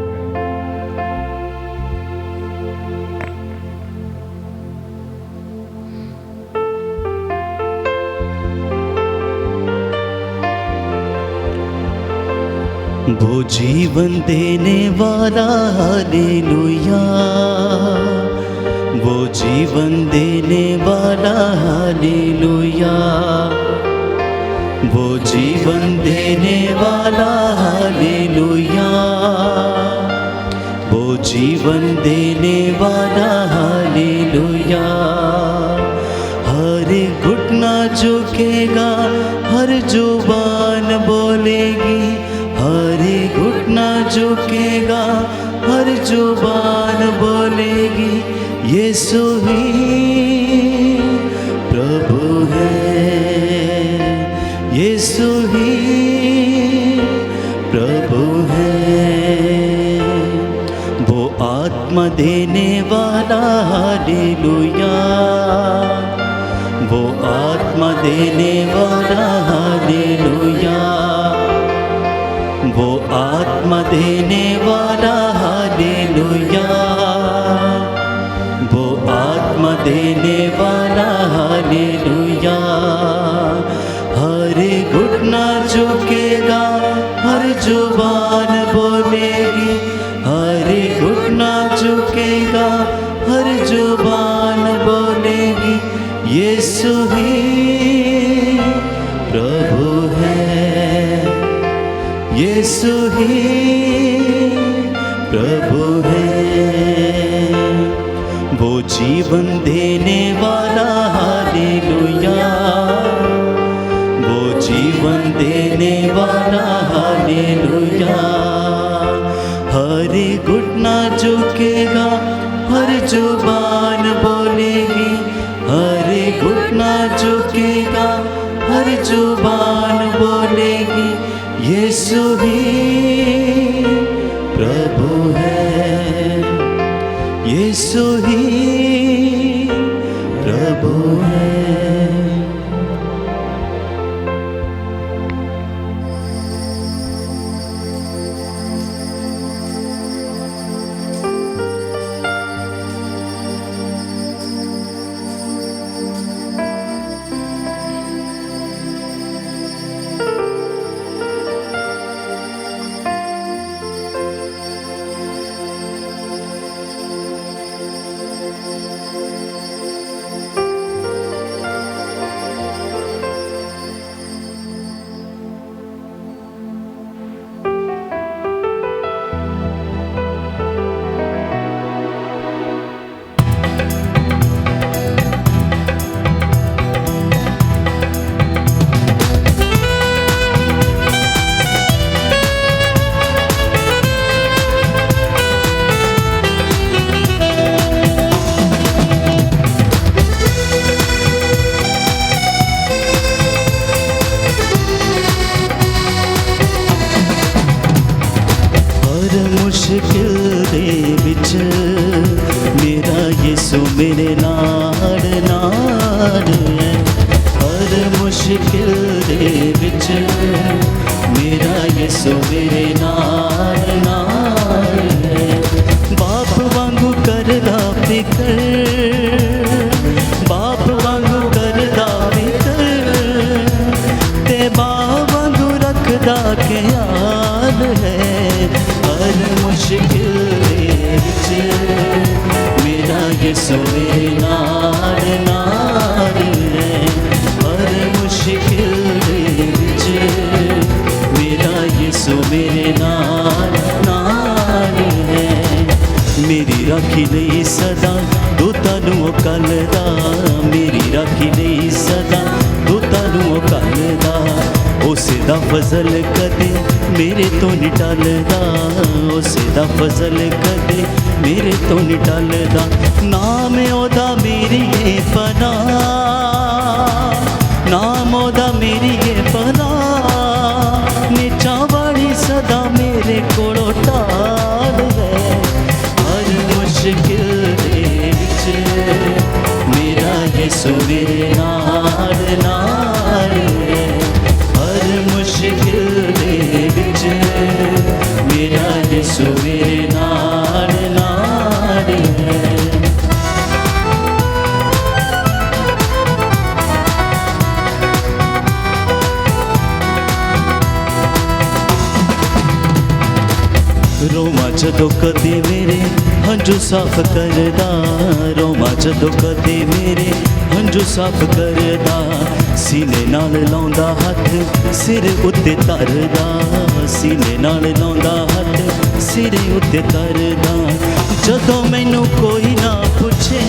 वो जीवन देने वाला, हालेलुया। वो जीवन देने वाला, हालेलुया। वो जीवन देने वाला, हालेलुया। वो जीवन देने वाला, हालेलुया। हर घुटना झुकेगा, हर जुबान बोलेगी, हर घुटना झुकेगा, हर जुबान बोलेगी, यीशु ही प्रभु है, यीशु ही प्रभु है। वो आत्मा देने वाला, हालेलुया। वो आत्मा देने वाला, हालेलुया। वो आत्मा देने वाला, हालेलुया। वो आत्मा देने वाला, हालेलुया। हर घुटना झुकेगा, हर जुबान बोलेगी, हर घुटना झुकेगा, हर जुबान बोलेगी, यीशु ही प्रभु है, यीशु ही प्रभु है। वो जीवन देने वाला, हालेलुया। वो जीवन देने वाला, हालेलुया। हर जुबान बोलेगी, हर घुटना झुकेगा, हर जुबान बोलेगी, यीशु ही प्रभु है, यीशु ही प्रभु है। मुश्किल दे विच मेरा यीशु मेरे नाल नाल है। हर मुश्किल दे विच मेरा यीशु मेरे नाल नाल है। बाप वांगू करदा फिकर, बाप वांगू करदा फिकर, ते बाप वांगू रखदा ख्याल है। हर मुश्किल विच मेरा यीशु मेरे नाल नाल है। हर मुश्किल विच मेरा यीशु मेरे नाल नाल है। मेरी राखी नहीं सदा दूतां नूं कलदा, मेरी राखी नहीं सदा दूतां नूं कलदा। उसे दा फजल कदे मेरे तो नहीं टलदा, उसे दा फजल कदे मेरे तो नहीं टलदा। नाम ओदा मेरी ये पनाह, नाम ओदा मेरी ये पनाह। नीचा वाली सदा मेरे कोलों टाल है। हर मुश्किल दे विच मेरा यीशु मेरे नाल नाल है। हर मुश्किल दे विच मेरा यीशु मेरे नाल नाल है। रोमा जदों कदे मेरे हंजू साफ करदा, रोमा जदों कदे मेरे हंजू साफ करदा। सीने नाल लाउंदा हथ सिर उत्ते तरदा, सीने नाल लाउंदा हथ सिर उत्ते तरदा। जदों मैनू कोई ना पुछे,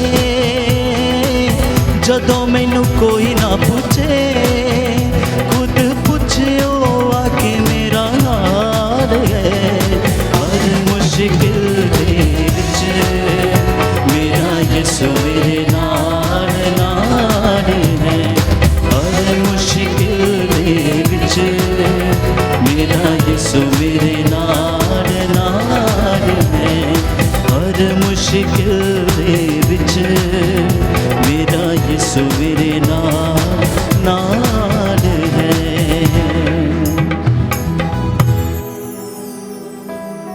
जदों मैनू कोई ना पुछे, खुद पुछो आके मेरा हाल है। हर मुश्किल दे विच मेरा यीशु मेरे नाल नाल है। हर मुश्किल दे विच मेरा यीशु मेरे नाल नाल है। हर मुश्किल दे विच